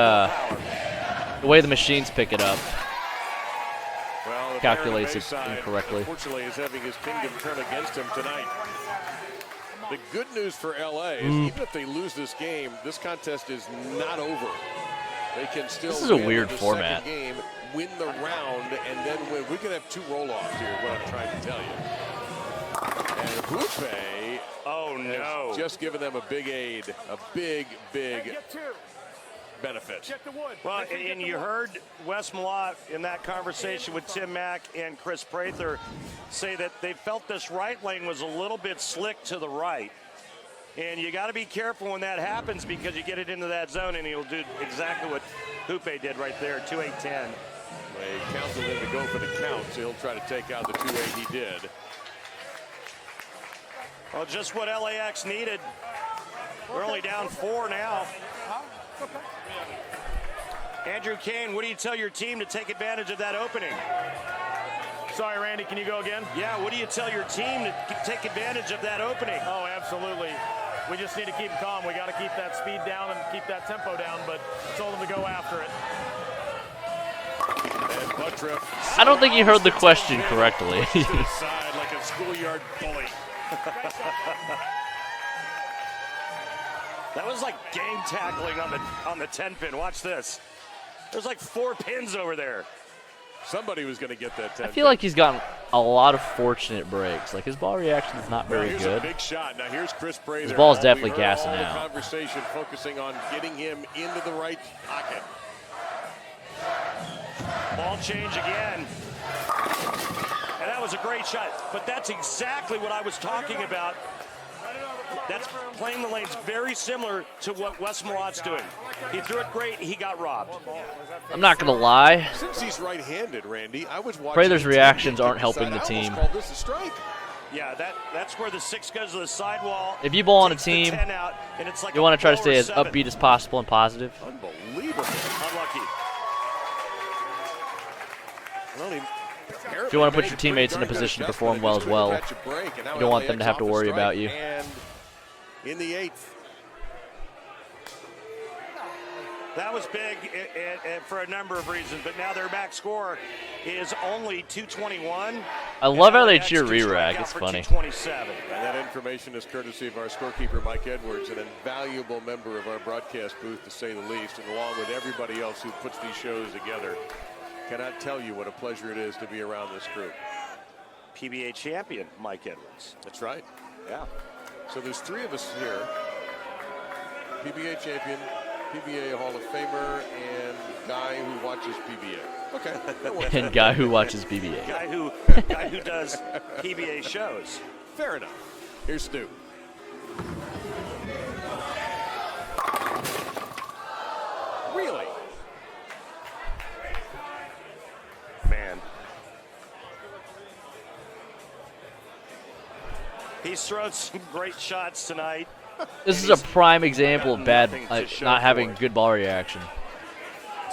the way the machines pick it up calculates it incorrectly. Unfortunately, is having his kingdom turn against him tonight. The good news for LA is even if they lose this game, this contest is not over. They can still This is a win weird the format. second game, win the round, and then win. We can have 2 roll-offs here, is what I'm trying to tell you. And Hoope, oh no, just giving them a big aid, a big benefit. Well, and you heard Wes Malott in that conversation with Tim Mack and Chris Prather say that they felt this right lane was a little bit slick to the right. And you got to be careful when that happens because you get it into that zone and he'll do exactly what Hoope did right there, 2-8-10. They counseled him to go for the count, so he'll try to take out the 2-8 he did. Well, just what L.A.X. needed. We're only down 4 now. Andrew Kane, what do you tell your team to take advantage of that opening? Sorry, Randy, can you go again? Yeah, what do you tell your team to take advantage of that opening? Oh, absolutely. We just need to keep calm. We got to keep that speed down and keep that tempo down, but told them to go after it. And Buttriff. I don't think you heard the question correctly. To the side like a schoolyard bully. That was like gang tackling on the 10-pin. Watch this. There's like 4 pins over there. Somebody was going to get that 10. I feel like he's gotten a lot of fortunate breaks. Like his ball reaction is not very here's good. A big shot. Now here's Chris Prather. His ball is definitely gassing out. out. Conversation focusing on getting him into the right pocket. Ball change again. And that was a great shot. But that's exactly what I was talking about. That's playing the lanes very similar to what Wes Malott's doing. He threw it great. He got robbed. I'm not going to lie. Since he's right-handed, Randy, I was watching. Prather's reactions aren't helping the team. Called this a strike. Yeah, that's where the 6 goes to the sidewall. If you ball on a team, out, and it's like you want to try to stay as upbeat as possible and positive. Unbelievable. Unlucky. If you want to put your teammates in a position to perform well as well, you don't want them to have to worry about you. And in the 8th. That was big and for a number of reasons, but now their back score is only 221. I love how they cheer re-rack. It's funny. And that information is courtesy of our scorekeeper, Mike Edwards, an invaluable member of our broadcast booth, to say the least, and along with everybody else who puts these shows together. Cannot tell you what a pleasure it is to be around this group. PBA champion, Mike Edwards. That's right. Yeah. So there's 3 of us here. PBA champion, PBA Hall of Famer, and guy who watches PBA. Okay. And guy who watches PBA. Guy who does PBA shows. Fair enough. Here's Stu. Really? Man. He's thrown some great shots tonight. This is a prime example of not having good ball reaction.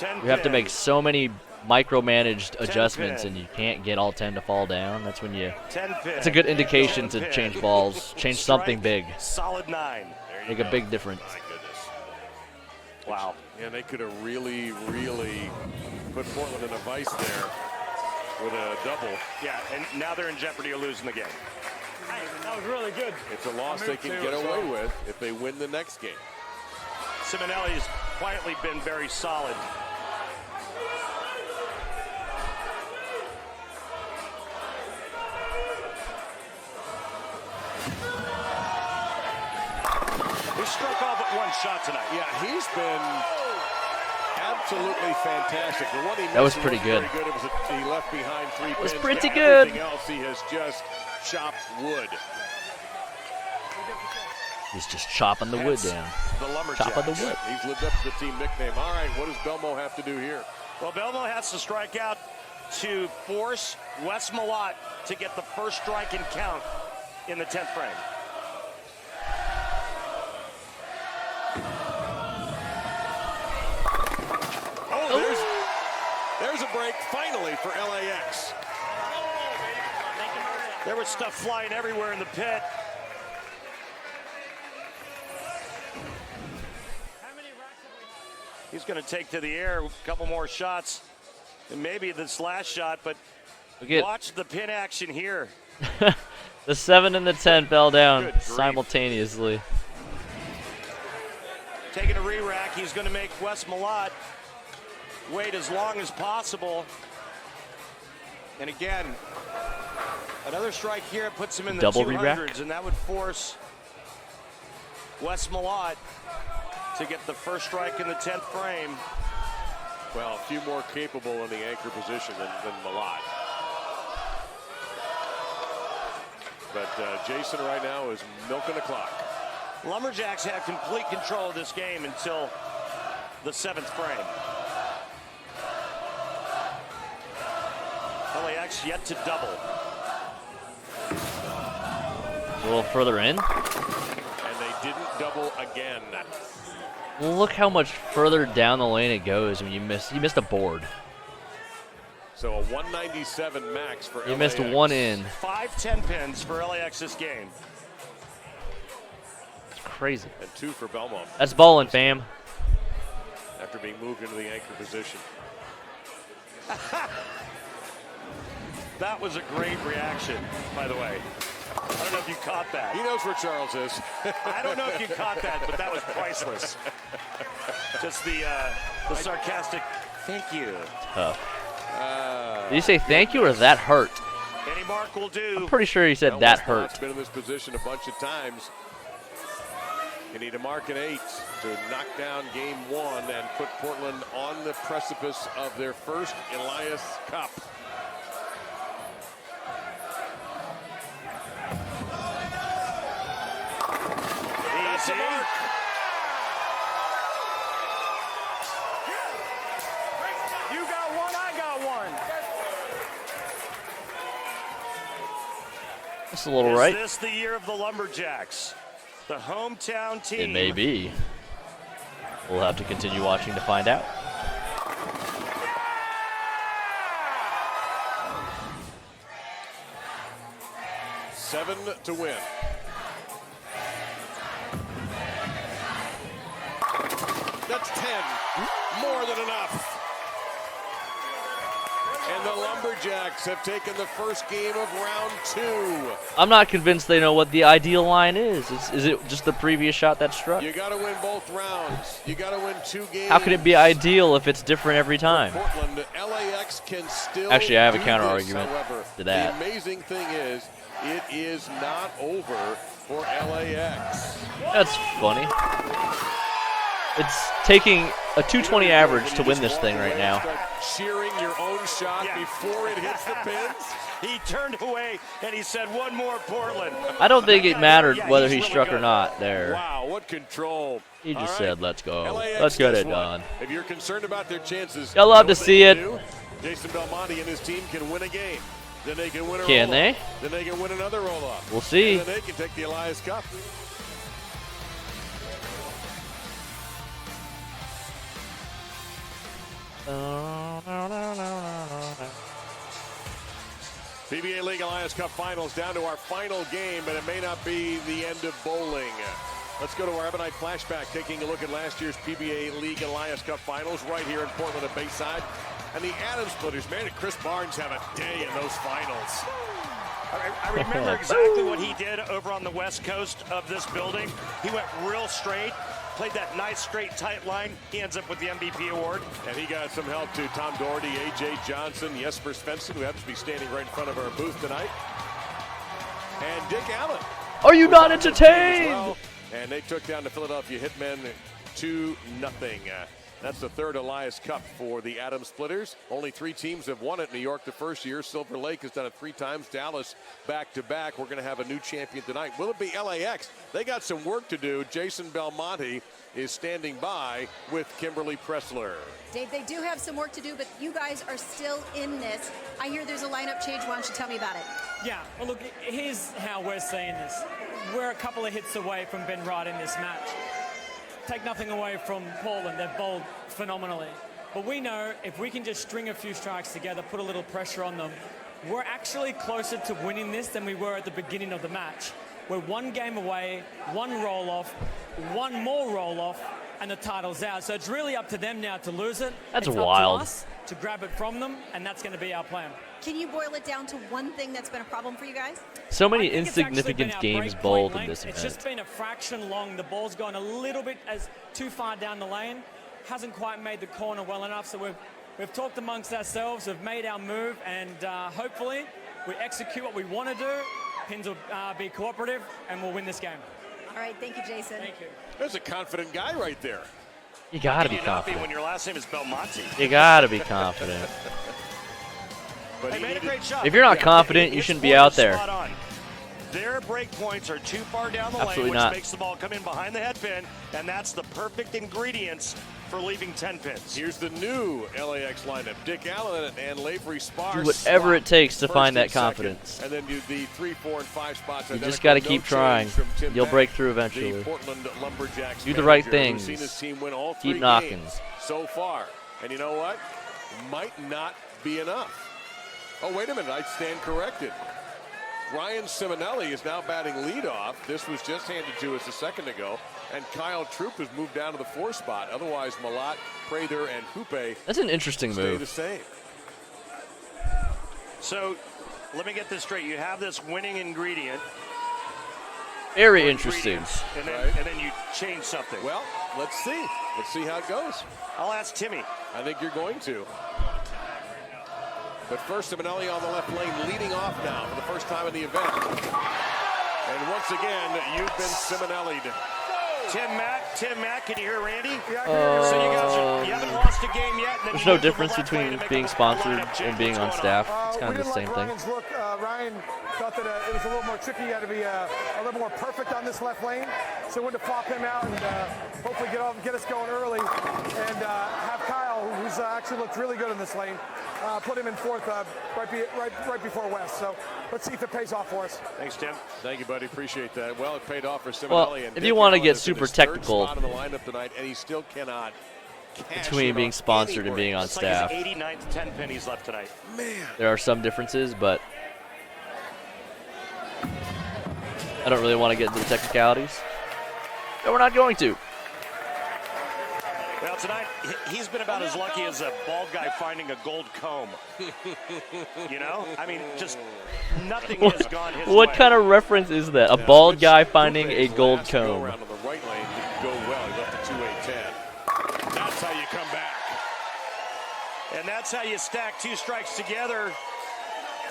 You have to make so many micromanaged adjustments, and you can't get all 10 to fall down. That's when you. It's a good indication to change balls, change something big. Solid 9. Make a big difference. My goodness. Wow. And they could have really put Portland in a vice there with a double. Yeah, and now they're in jeopardy of losing the game. That was really good. It's a loss they can get away with if they win the next game. Simonelli's quietly been very solid. He struck off at 1 shot tonight. Yeah, he's been absolutely fantastic. The one he That was pretty good. Very good. It was he left behind 3 pins. It was pretty Now good. Everything else, he has just chopped wood. He's just chopping the wood down. The Lumberjacks. Chopping the wood. He's lived up to the team nickname. All right, what does Belmo have to do here? Well, Belmo has to strike out to force Wes Malott to get the first strike and count in the 10th frame. Oh, there's a break finally for L.A.X. There was stuff flying everywhere in the pit. He's going to take to the air a couple more shots, and maybe this last shot, but watch the pin action here. The 7 and the 10 fell down simultaneously. Taking a re-rack, he's going to make Wes Malott wait as long as possible. And again, another strike here puts him in the double 200s, re-rack, and that would force Wes Malott to get the first strike in the 10th frame. Well, a few more capable in the anchor position than Malott. But Jason right now is milking the clock. Lumberjacks have complete control of this game until the 7th frame. L.A.X. yet to double. a little further in. And they didn't double again. Look how much further down the lane it goes when you missed a board. So a 197 max for You L.A.X. missed one in. 5 10 pins for L.A.X. this game. It's crazy. And 2 for Belmont. That's ballin', fam. After being moved into the anchor position. That was a great reaction, by the way. I don't know if you caught that. He knows where Charles is. I don't know if you caught that, but that was priceless. Just the sarcastic thank you. Tough. Did you say thank you or that hurt? Any mark will do. I'm pretty sure he said that hurt. He's been in this position a bunch of times. You need a mark at 8 to knock down game 1 and put Portland on the precipice of their first Elias Cup. Easy. You got one, I got one. That's a little right. Is this the year of the Lumberjacks? The hometown team. It may be. We'll have to continue watching to find out. Seven to win. That's 10. More than enough. And the Lumberjacks have taken the first game of round 2. I'm not convinced they know what the ideal line is. Is it just the previous shot that struck? You got to win both rounds. You got to win 2 games. How can it be ideal if it's different every time? Portland, LAX can still Actually, I have a do counter this, argument however, to that. The amazing thing is, it is not over for LAX. That's funny. It's taking a 220 average to win this thing right now. Cheering your own shot before it hits the pins. He turned away and he said, "One more, Portland." I don't think it mattered whether he struck or not there. Wow, what control. He just said, let's go. LAX, Let's get it guess what? done. If you're concerned about their chances, You'll love you know to what see they it. can do? Jason Belmonte and his team can win a game. Then they can win a Can they? roll-off. Then they can win another roll-off. We'll see. And then they can take the Elias Cup. PBA League Elias Cup Finals down to our final game, but it may not be the end of bowling. Let's go to our Ebonite flashback, taking a look at last year's PBA League Elias Cup Finals right here in Portland at Bayside. And the Adams Splitters, man, did Chris Barnes have a day in those finals. I remember exactly what he did over on the west coast of this building. He went real straight, played that nice, straight, tight line. He ends up with the MVP award. And he got some help too. Tom Doherty, A.J. Johnson, Jesper Svensson, who happens to be standing right in front of our booth tonight. And Dick Allen. Are you not entertained? Well. And they took down the Philadelphia Hitmen 2-0. That's the third Elias Cup for the Adams Splitters. Only 3 teams have won it. New York the first year. Silver Lake has done it 3 times. Dallas back-to-back. We're going to have a new champion tonight. Will it be LAX? They got some work to do. Jason Belmonte is standing by with Kimberly Pressler. Dave, they do have some work to do, but you guys are still in this. I hear there's a lineup change. Why don't you tell me about it? Yeah, well, look, here's how we're seeing this. We're a couple of hits away from being right in this match. Take nothing away from Portland. They've bowled phenomenally. But we know if we can just string a few strikes together, put a little pressure on them, we're actually closer to winning this than we were at the beginning of the match. We're 1 game away, 1 roll-off. one more roll-off, and the title's out. So it's really up to them now to lose it. That's it's wild. Up to us to grab it from them, and that's going to be our plan. Can you boil it down to one thing that's been a problem for you guys? So many I think it's actually been insignificant our games break bowled point in this length. event. It's just been a fraction long. The ball's gone a little bit too far down the lane. Hasn't quite made the corner well enough. So we've talked amongst ourselves. We've made our move, and hopefully we execute what we want to do. Pins will be cooperative, and we'll win this game. All right, thank you, Jason. Thank you. There's a confident guy right there. You gotta be How can you not be confident. when your last name is Belmonte? You gotta be confident. But They made a great shot. If you're not confident, you His shouldn't be form out is there. spot on. Their break points are too far down the lane, Absolutely which not. makes the ball come in behind the head pin, and that's the perfect ingredients for leaving 10 pins. Here's the new L.A.X. lineup. Dick Allen and Lavery Spar. Do whatever it takes to first find that and second. confidence. And then do the 3, 4, and 5 spots. You just identical. gotta No keep change trying. from Tim You'll Beck, break through the eventually. Portland Lumberjacks Do the right manager, who's things. seen his team win all Keep 3 knocking. games so far. And you know what? Might not be enough. Oh, wait a minute. I stand corrected. Ryan Simonelli is now batting leadoff. This was just handed to us a second ago. And Kyle Troop has moved down to the 4 spot. Otherwise, Malat, Prather, and Hoope That's an interesting stay move. the same. So let me get this straight. You have this winning ingredient. Very interesting. ingredients, And then, Right. and then you change something. Well, let's see. Let's see how it goes. I'll ask Timmy. I think you're going to. But first, Simonelli on the left lane, leading off now for the first time in the event. And once again, you've been Simonelli'd. Tim Mack, can you hear Randy? Yeah, So you guys you haven't lost a game yet. And then There's you no move to the difference left lane between to make being a sponsored lineup change. and being What's on going staff. It's kind we of the didn't same like thing. Ryan's look. Ryan thought that it was a little more tricky. He had to be a little more perfect on this left lane. So we wanted to flop him out and hopefully get us going early and have Kyle, who's actually looked really good in this lane, put him in 4th right before West. So let's see if it pays off for us. Thanks, Tim. Thank you, buddy. Appreciate that. Well, it paid off for Simonelli. Well, and if Dick you want to Allen get is in super his 3rd technical spot in the lineup tonight, and he still cannot cash between in being on sponsored and anywhere. being on It's like staff, his 89th 10 pin he's left tonight. Man. there are some differences, but I don't really want to get into the technicalities. No, we're not going to. Well, tonight, he's been about as lucky as a bald guy finding a gold comb. You know? I mean, just nothing has gone his What way. kind of reference is that? A Now, bald Rich guy finding a Hoope's gold last comb. go-around on the right lane didn't go well. He left the 2-8-10. That's how you come back. And that's how you stack 2 strikes together.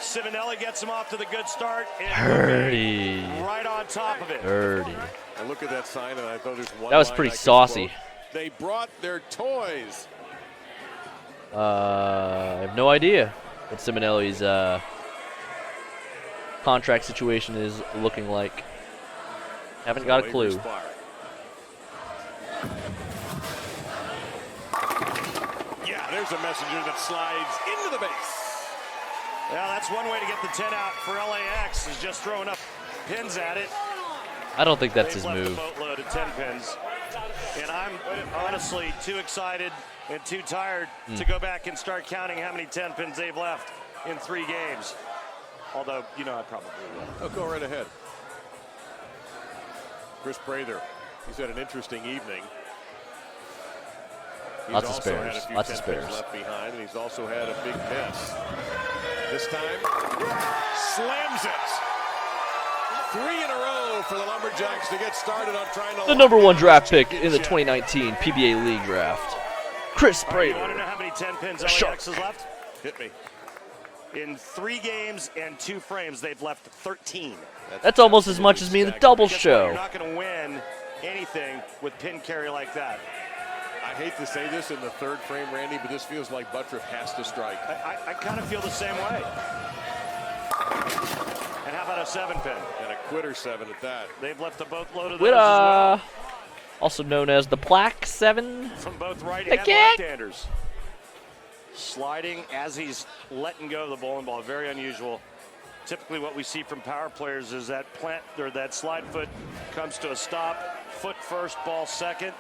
Simonelli gets him off to the good start. And Dirty. right on top of it. Dirty. I look at that sign, and I thought there's one That was line pretty I could saucy. quote. They brought their toys. I have no idea what Simonelli's contract situation is looking like. Haven't got a clue. Spar. Yeah, there's a messenger that slides into the base. Well, that's one way to get the 10 out for L.A.X. is just throwing up pins at it. I don't think that's They've his left move. a boatload of 10 pins. And I'm honestly too excited and too tired to go back and start counting how many 10 pins they've left in 3 games. Although, you know, I probably will. Oh, go right ahead. Chris Prather, he's had an interesting evening. He's Lots of also spares, had a few lots of 10 pins spares. left behind, and he's also had a big miss. This time, slams it. 3 in a row for the Lumberjacks to get started on trying to. The number 1 draft pick in the 2019 PBA League Draft, Chris You want to know Prather. how many 10 pins Shark. L.A.X. has left? Hit me. In 3 games and 2 frames, they've left 13. That's almost as much as me in the double Guess what? show. You're not going to win anything with pin carry like that. I hate to say this in the 3rd frame, Randy, but this feels like Buttriff has to strike. I kind of feel the same way. And how about a 7 pin? And a quitter 7 at that. They've left a boatload of those as well. Also known as the Plaque 7. From both right The and kick. left-handers. Sliding as he's letting go of the bowling ball. Very unusual. Typically what we see from power players is that that slide foot comes to a stop. Foot first, ball second.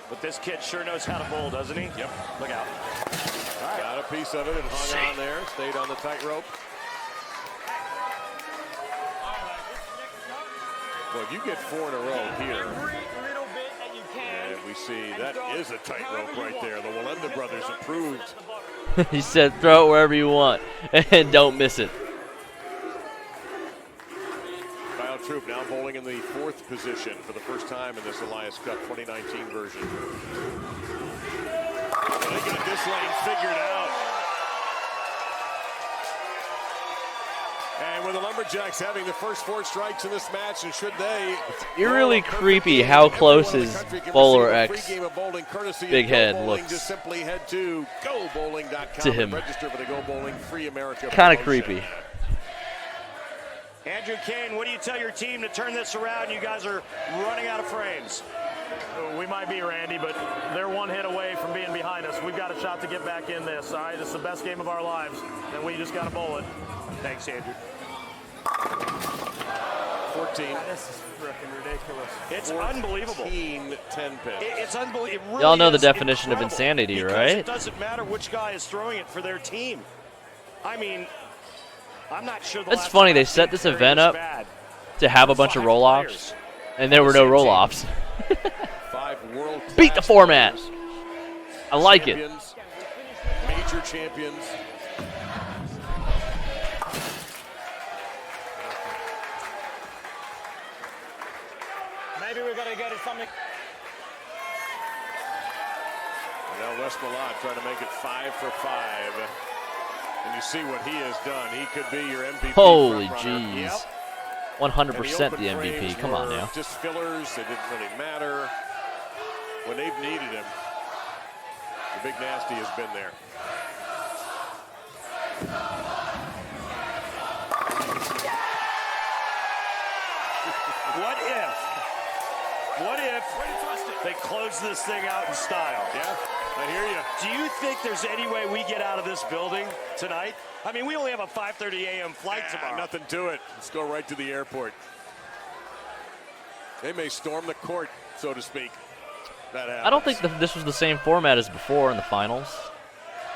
But this kid sure knows how to bowl, doesn't he? Yep. Look out. All right. Got a piece of it and hung on there. Stayed on the tightrope. Well, if you get 4 in a row here, Every little bit that you can. and we see that is a tightrope right there. The Walenda brothers approved. He said, throw it wherever you want and don't miss it. Kyle Troop now bowling in the 4th position for the first time in this Elias Cup 2019 version. They got this lane figured out. And with the Lumberjacks having the first 4 strikes in this match, and should they... It's eerily creepy how close his Bowler X big head looks just simply head to GoBowling.com to him. Register for the Go Bowling Free America Kind of promotion. creepy. Andrew Kane, what do you tell your team to turn this around? You guys are running out of frames. We might be, Randy, but they're 1 hit away from being behind us. We've got a shot to get back in this. All right, it's the best game of our lives, and we just got to bowl it. Thanks, Andrew. 14. This is freaking ridiculous. It's unbelievable. 10 pins. It's unbelievable. It really Y'all know the is definition of incredible insanity, because right? It doesn't matter which guy is throwing it for their team. I mean, I'm not sure. That's funny. They set this event up to have a bunch of roll-offs, and there were no roll-offs. 5 world Beat the format. I like it. Major champions. Maybe we're going to go to something. Now Wes Malott trying to make it 5 for 5. And you see what he has done. He could be your MVP. Holy front-runner. jeez. Yep. 100% And the MVP. frames Come on were now. Just fillers. They didn't really matter. When they've needed him, the Big Nasty has been there. What if they close this thing out in style? Yeah, I hear you. Do you think there's any way we get out of this building tonight? I mean, we only have a 5:30 a.m. flight tomorrow. Nothing to it. Let's go right to the airport. They may storm the court, so to speak. That happens. I don't think this was the same format as before in the finals.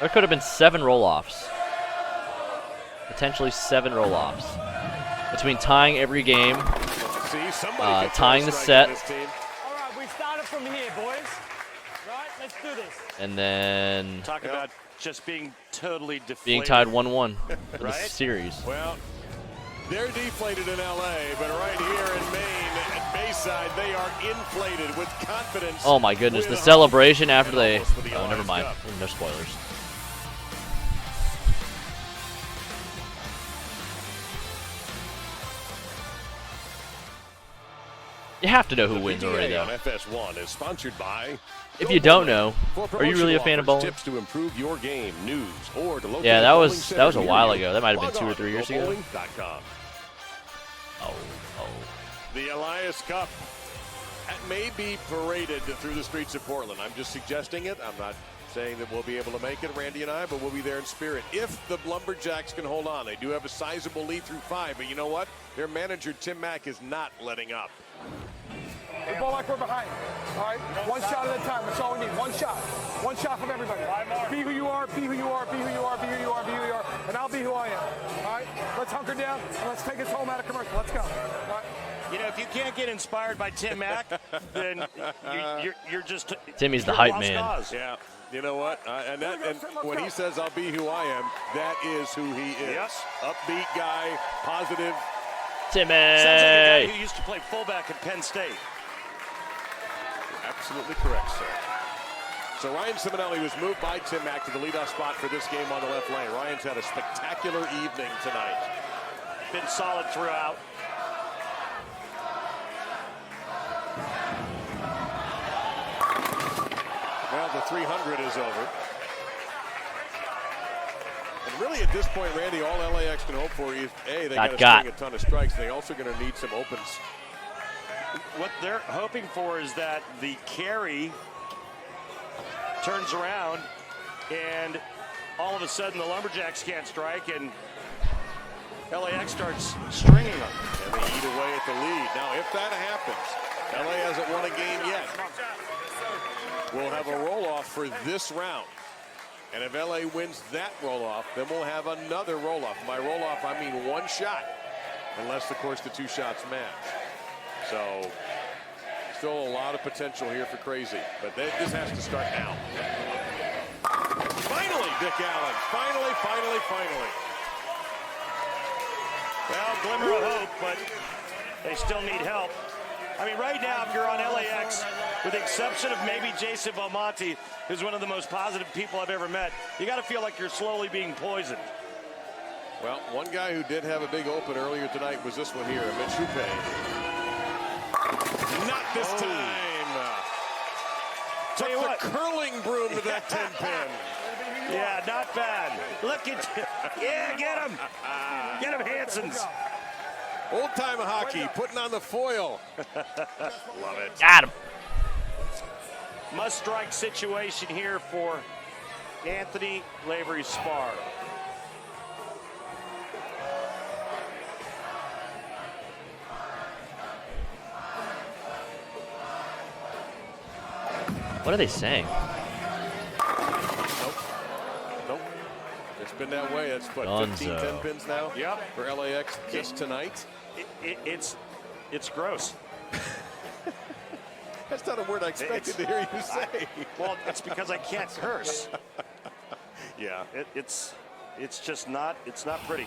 There could have been 7 roll-offs. Potentially 7 roll-offs. Between tying every game, tying the set, All right, we started from here, boys. Right, let's do this. and then Talk about just being totally deflated. being tied 1-1 in the Right? series. Well, they're deflated in L.A., but right here in Maine, at Bayside, they are inflated with confidence. Oh my goodness, the with celebration after they... almost for the Oh, never Alliance mind. Cup. No spoilers. You have to know who wins already, PBA though. on FS1 is sponsored by. If you don't know, For are you really a fan of promotional bowling? offers, tips to improve your game, news, or to locate Yeah, a that bowling was center a near while you, ago. That might have been log 2 or on 3 to years ago. GoBowling.com. Oh. The Elias Cup may be paraded through the streets of Portland. I'm just suggesting it. I'm not saying that we'll be able to make it, Randy and I, but we'll be there in spirit. If the Lumberjacks can hold on, they do have a sizable lead through 5, but you know what? Their manager, Tim Mack, is not letting up. We bowl like we're behind. All right? One shot at a time. That's all we need. One shot. One shot from everybody. Be who you are, be who you are, be who you are, be who you are, be who you are, and I'll be who I am. All right? Let's hunker down and let's take us home out of commercial. Let's go. All right? You know, if you can't get inspired by Tim Mack, then you're just... Timmy's the you're hype lost man. cause. Yeah, you know what? And when he says, I'll be who I am, that is who he is. Yes. Upbeat guy, positive. Timmy! Sounds like a guy who used to play fullback at Penn State. Absolutely correct, sir. So Ryan Simonelli was moved by Tim Mack to the leadoff spot for this game on the left lane. Ryan's had a spectacular evening tonight. Been solid throughout. Well, the 300 is over. And really at this point, Randy, all LAX can hope for is, A, they got to swing a ton of strikes. They're also going to need some opens. What they're hoping for is that the carry turns around and all of a sudden the Lumberjacks can't strike and LAX starts stringing them. And they eat away at the lead. Now, if that happens, LA hasn't won a game yet. We'll have a roll-off for this round. And if LA wins that roll-off, then we'll have another roll-off. By roll-off, I mean one shot, unless, of course, the 2 shots match. So still a lot of potential here for Crazy, but this has to start now. Finally, Dick Allen. Finally. Well, glimmer of hope, but they still need help. I mean, right now, if you're on L.A.X., with the exception of maybe Jason Belmonte, who's one of the most positive people I've ever met, you got to feel like you're slowly being poisoned. Well, one guy who did have a big open earlier tonight was this one here, Mitch Houpe. Not this time. Tell you what, curling broom to that 10-pin. Yeah, not bad. Look at yeah, get him. Get him, Hansons. Old-time hockey, putting on the foil. Love it. Got him. Must-strike situation here for Anthony Lavery Spar. What are they saying? Nope. It's been that way. It's what, 15 10-pins now? Yep. For L.A.X. just tonight? It's gross. That's not a word I expected to hear you say. Well, it's because I can't curse. Yeah. It's just not, it's not pretty.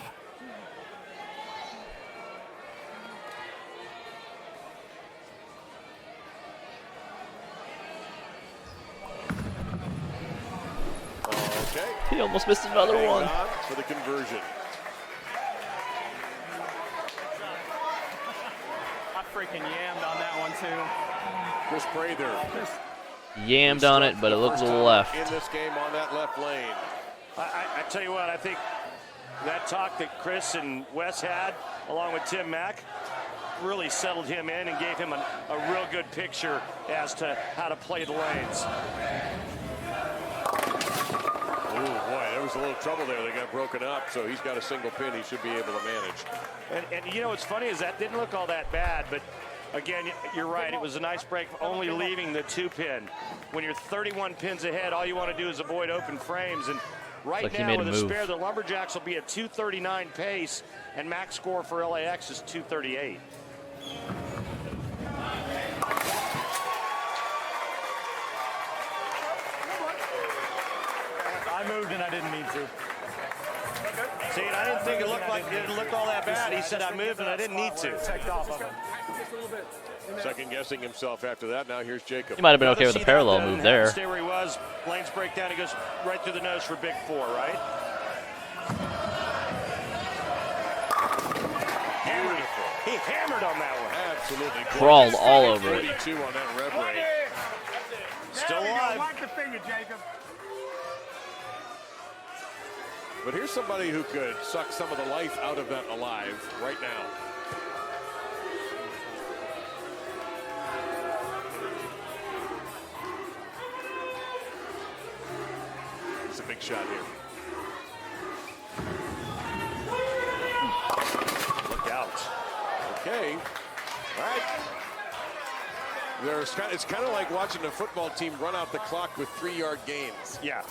Okay. He almost missed another one. For the conversion. I freaking yammed on that one too. Chris Prather. Yammed on it, but it looked a little left. In this game on that left lane. I tell you what, I think that talk that Chris and Wes had, along with Tim Mack, really settled him in and gave him a real good picture as to how to play the lanes. Oh boy, there was a little trouble there. They got broken up, so he's got a single pin he should be able to manage. And you know what's funny is that didn't look all that bad, but again, you're right. It was a nice break, only leaving the 2-pin. When you're 31 pins ahead, all you want to do is avoid open frames. And right now, with a spare, the Lumberjacks will be at 2:39 pace, and max score for L.A.X. is 2:38. I moved and I didn't mean to. See, and I didn't think it looked all that bad. He said I moved and I didn't need to. Second guessing himself after that. Now here's Jacob. He might have been okay with a parallel move there. Stay where he was. Lanes break down. He goes right through the nose for big 4, right? He hammered on that one. Absolutely. Crawled all over it. 42 on that rev rate. Still alive. Like the finger, Jacob. But here's somebody who could suck some of the life out of that alive right now. It's a big shot here. Look out. Okay. All right. It's kind of like watching a football team run out the clock with 3-yard gains. Yeah.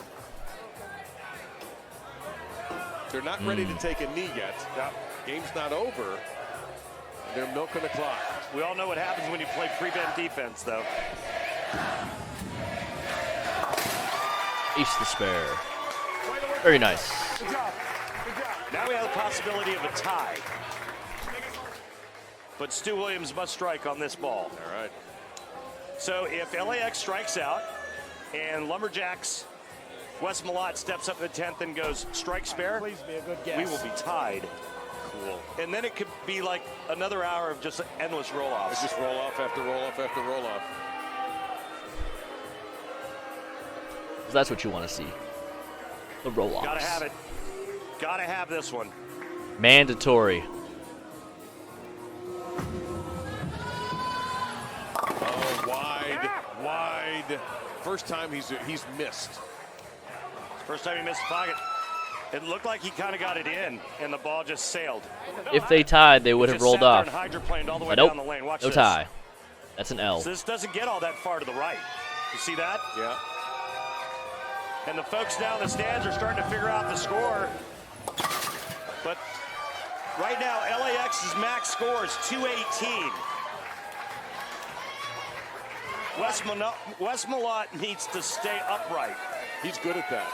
They're not ready to take a knee yet. Game's not over. They're milking the clock. We all know what happens when you play prevent defense, though. Ace the spare. Very nice. Good job. Now we have the possibility of a tie. But Stu Williams must strike on this ball. All right. So if L.A.X. strikes out and Lumberjacks, Wes Malott steps up at the 10th and goes strike spare, Please be a good guess. we will be tied. Cool. And then it could be like another hour of just endless roll-offs. It's just roll-off after roll-off after roll-off. That's what you want to see. The roll-offs. Gotta have it. Gotta have this one. Mandatory. Oh, wide. First time he's missed. First time he missed the pocket. It looked like he kind of got it in, and the ball just sailed. If they tied, they would have rolled off. Hydroplaned all the way But nope, down the lane. Watch no this. tie. That's an L. So this doesn't get all that far to the right. You see that? Yeah. And the folks down the stands are starting to figure out the score. But right now, LAX's max score is 218. Wes Malott needs to stay upright. He's good at that.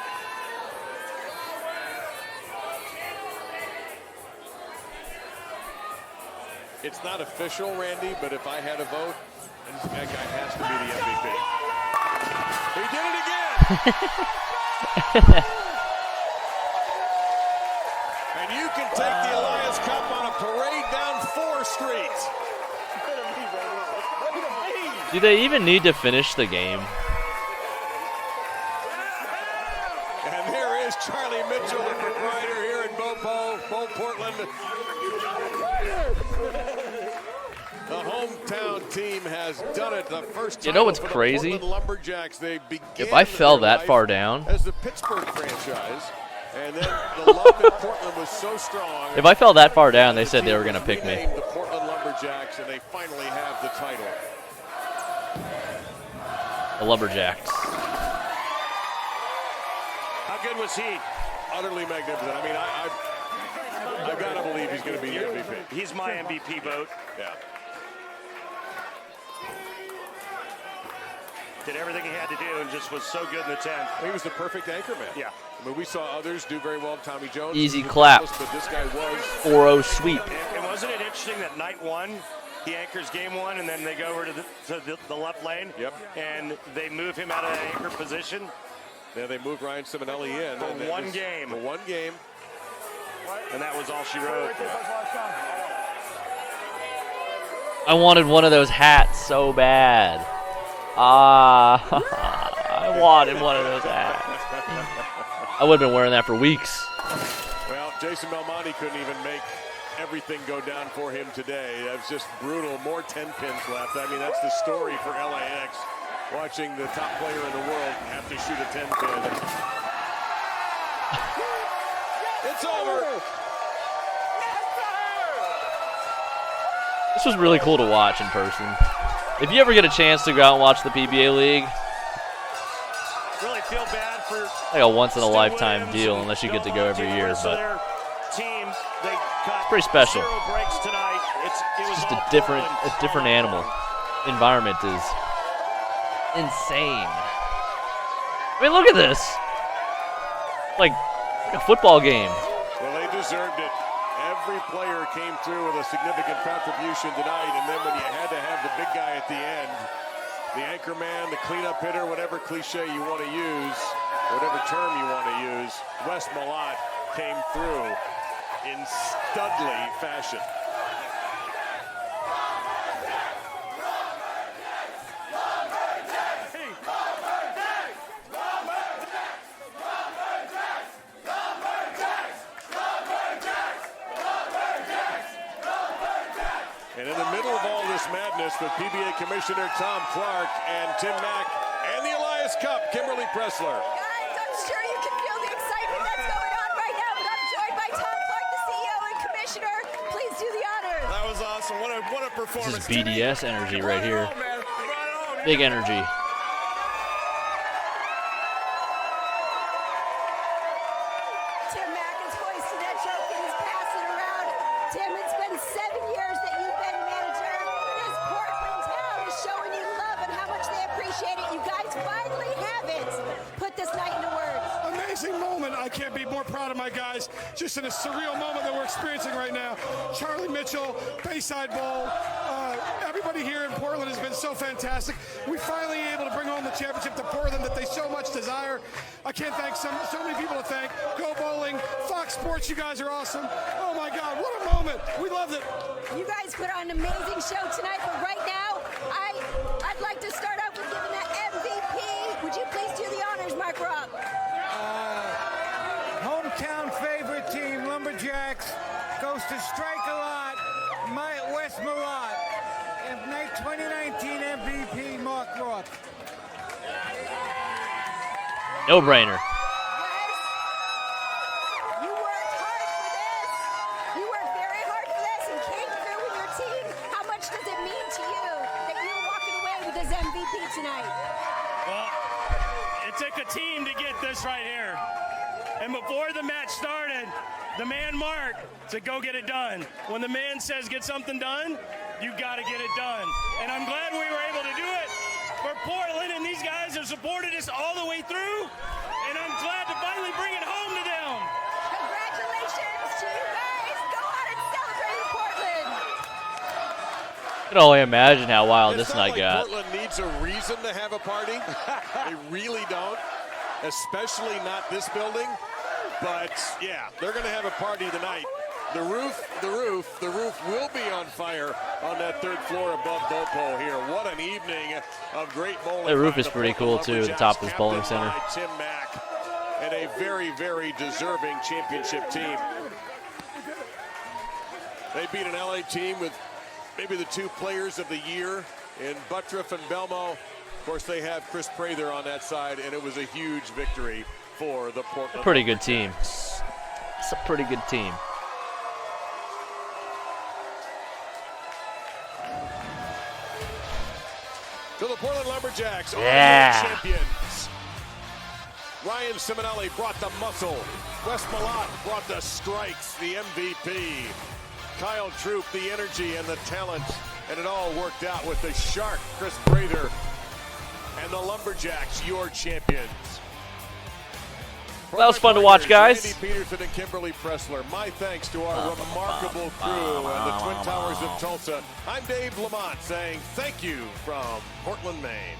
It's not official, Randy, but if I had a vote, that guy has to be the MVP. He did it again! And you can take the Elias Cup on a parade down 4 streets. Do they even need to finish the game? And there is Charlie Mitchell, the proprietor here in Bow Portland. The hometown team has done it. The first time. You know what's crazy? Lumberjacks, they if I fell that far down, as the Pittsburgh franchise, and then the love in Portland was so strong. if I fell that far down, they said they were going to pick me. The Portland Lumberjacks, and they finally have the title. The Lumberjacks. How good was he? Utterly magnificent. I mean, I've got to believe he's going to be the MVP. He's my MVP vote. Yeah. Did everything he had to do and just was so good in the 10th. He was the perfect anchorman. Yeah. I mean, we saw others do very well. Tommy Jones. Easy clap. But this guy was 4-0 sweep. And wasn't it interesting that night 1, he anchors game 1, and then they go over to the left lane. Yep. And they move him out of that anchor position. Then they moved Ryan Simonelli in. For one game. For one game. And that was all she wrote. I wanted one of those hats so bad. I wanted one of those hats. I would have been wearing that for weeks. Well, Jason Belmonte couldn't even make everything go down for him today. That was just brutal. More 10 pins left. I mean, that's the story for L.A.X. Watching the top player in the world have to shoot a 10 pin. It's over. This was really cool to watch in person. If you ever get a chance to go out and watch the PBA League, really feel bad for like a once-in-a-lifetime deal, unless you get to go every year. But it's pretty special. It's just a different animal. Environment is insane. I mean, look at this. Like a football game. Well, they deserved it. Every player came through with a significant contribution tonight, and then when you had to have the big guy at the end, the anchor man, the cleanup hitter, whatever cliche you want to use, whatever term you want to use, Wes Malott came through in studly fashion. And in the middle of all this madness with PBA Commissioner Tom Clark and Tim Mack and the Elias Cup, Kimberly Pressler. Guys, I'm sure you can feel the excitement that's going on right now, but I'm joined by Tom Clark, the CEO and Commissioner. Please do the honors. That was awesome. What a performance. This is BDS energy right here. Big energy. Tim Mack is hoisting that trophy and is passing it around. Tim, it's been 7 years that you've been manager. This Portland town is showing you love and how much they appreciate it. You guys finally have it. Put this night into words. Amazing moment. I can't be more proud of my guys. Just in a surreal moment that we're experiencing right now. Charlie Mitchell, Bayside Bowl. Everybody here in Portland has been so fantastic. We finally able to bring home the championship to Portland that they so much desire. I can't thank so many people to thank. Go Bowling, Fox Sports, you guys are awesome. Oh my God, what a moment. We loved it. You guys put on an amazing show tonight, but right now, I'd like to start off with giving that MVP. Would you please do the honors, Mark Robb? Hometown favorite team, Lumberjacks, goes to Strike a Lot, Wes Malott. 2019 MVP, Mark Roth. No-brainer. You worked hard for this. You worked very hard for this and came through with your team. How much does it mean to you that you're walking away with this MVP tonight? Well, it took a team to get this right here. And before the match started, the man Mark said, go get it done. When the man says get something done, you got to get it done. And I'm glad we were able to do it for these guys have supported us all the way through, and I'm glad to finally bring it home to them. Congratulations to you guys. Go out and celebrate in Portland. I can only imagine how wild this night got. Portland needs a reason to have a party. They really don't, especially not this building. But yeah, they're going to have a party tonight. The roof will be on fire on that third floor above Bow Pole here. What an evening of great bowling. The roof is pretty cool too, the top of this bowling center. Tim Mack and a very, very deserving championship team. They beat an LA team with maybe the 2 players of the year in Buttriff and Belmo. Of course, they have Chris Prather on that side, and it was a huge victory for the Portland. A pretty good team. It's a pretty good team. To the Portland Lumberjacks, yeah. champions. Ryan Simonelli brought the muscle. Wes Malott brought the strikes, the MVP. Kyle Troop, the energy and the talent. And it all worked out with the shark, Chris Prather. And the Lumberjacks, your champions. That was fun to watch, guys. Andy Peterson and Kimberly Pressler. My thanks to our remarkable crew and the Twin Towers of Tulsa. I'm Dave Lamont saying thank you from Portland, Maine.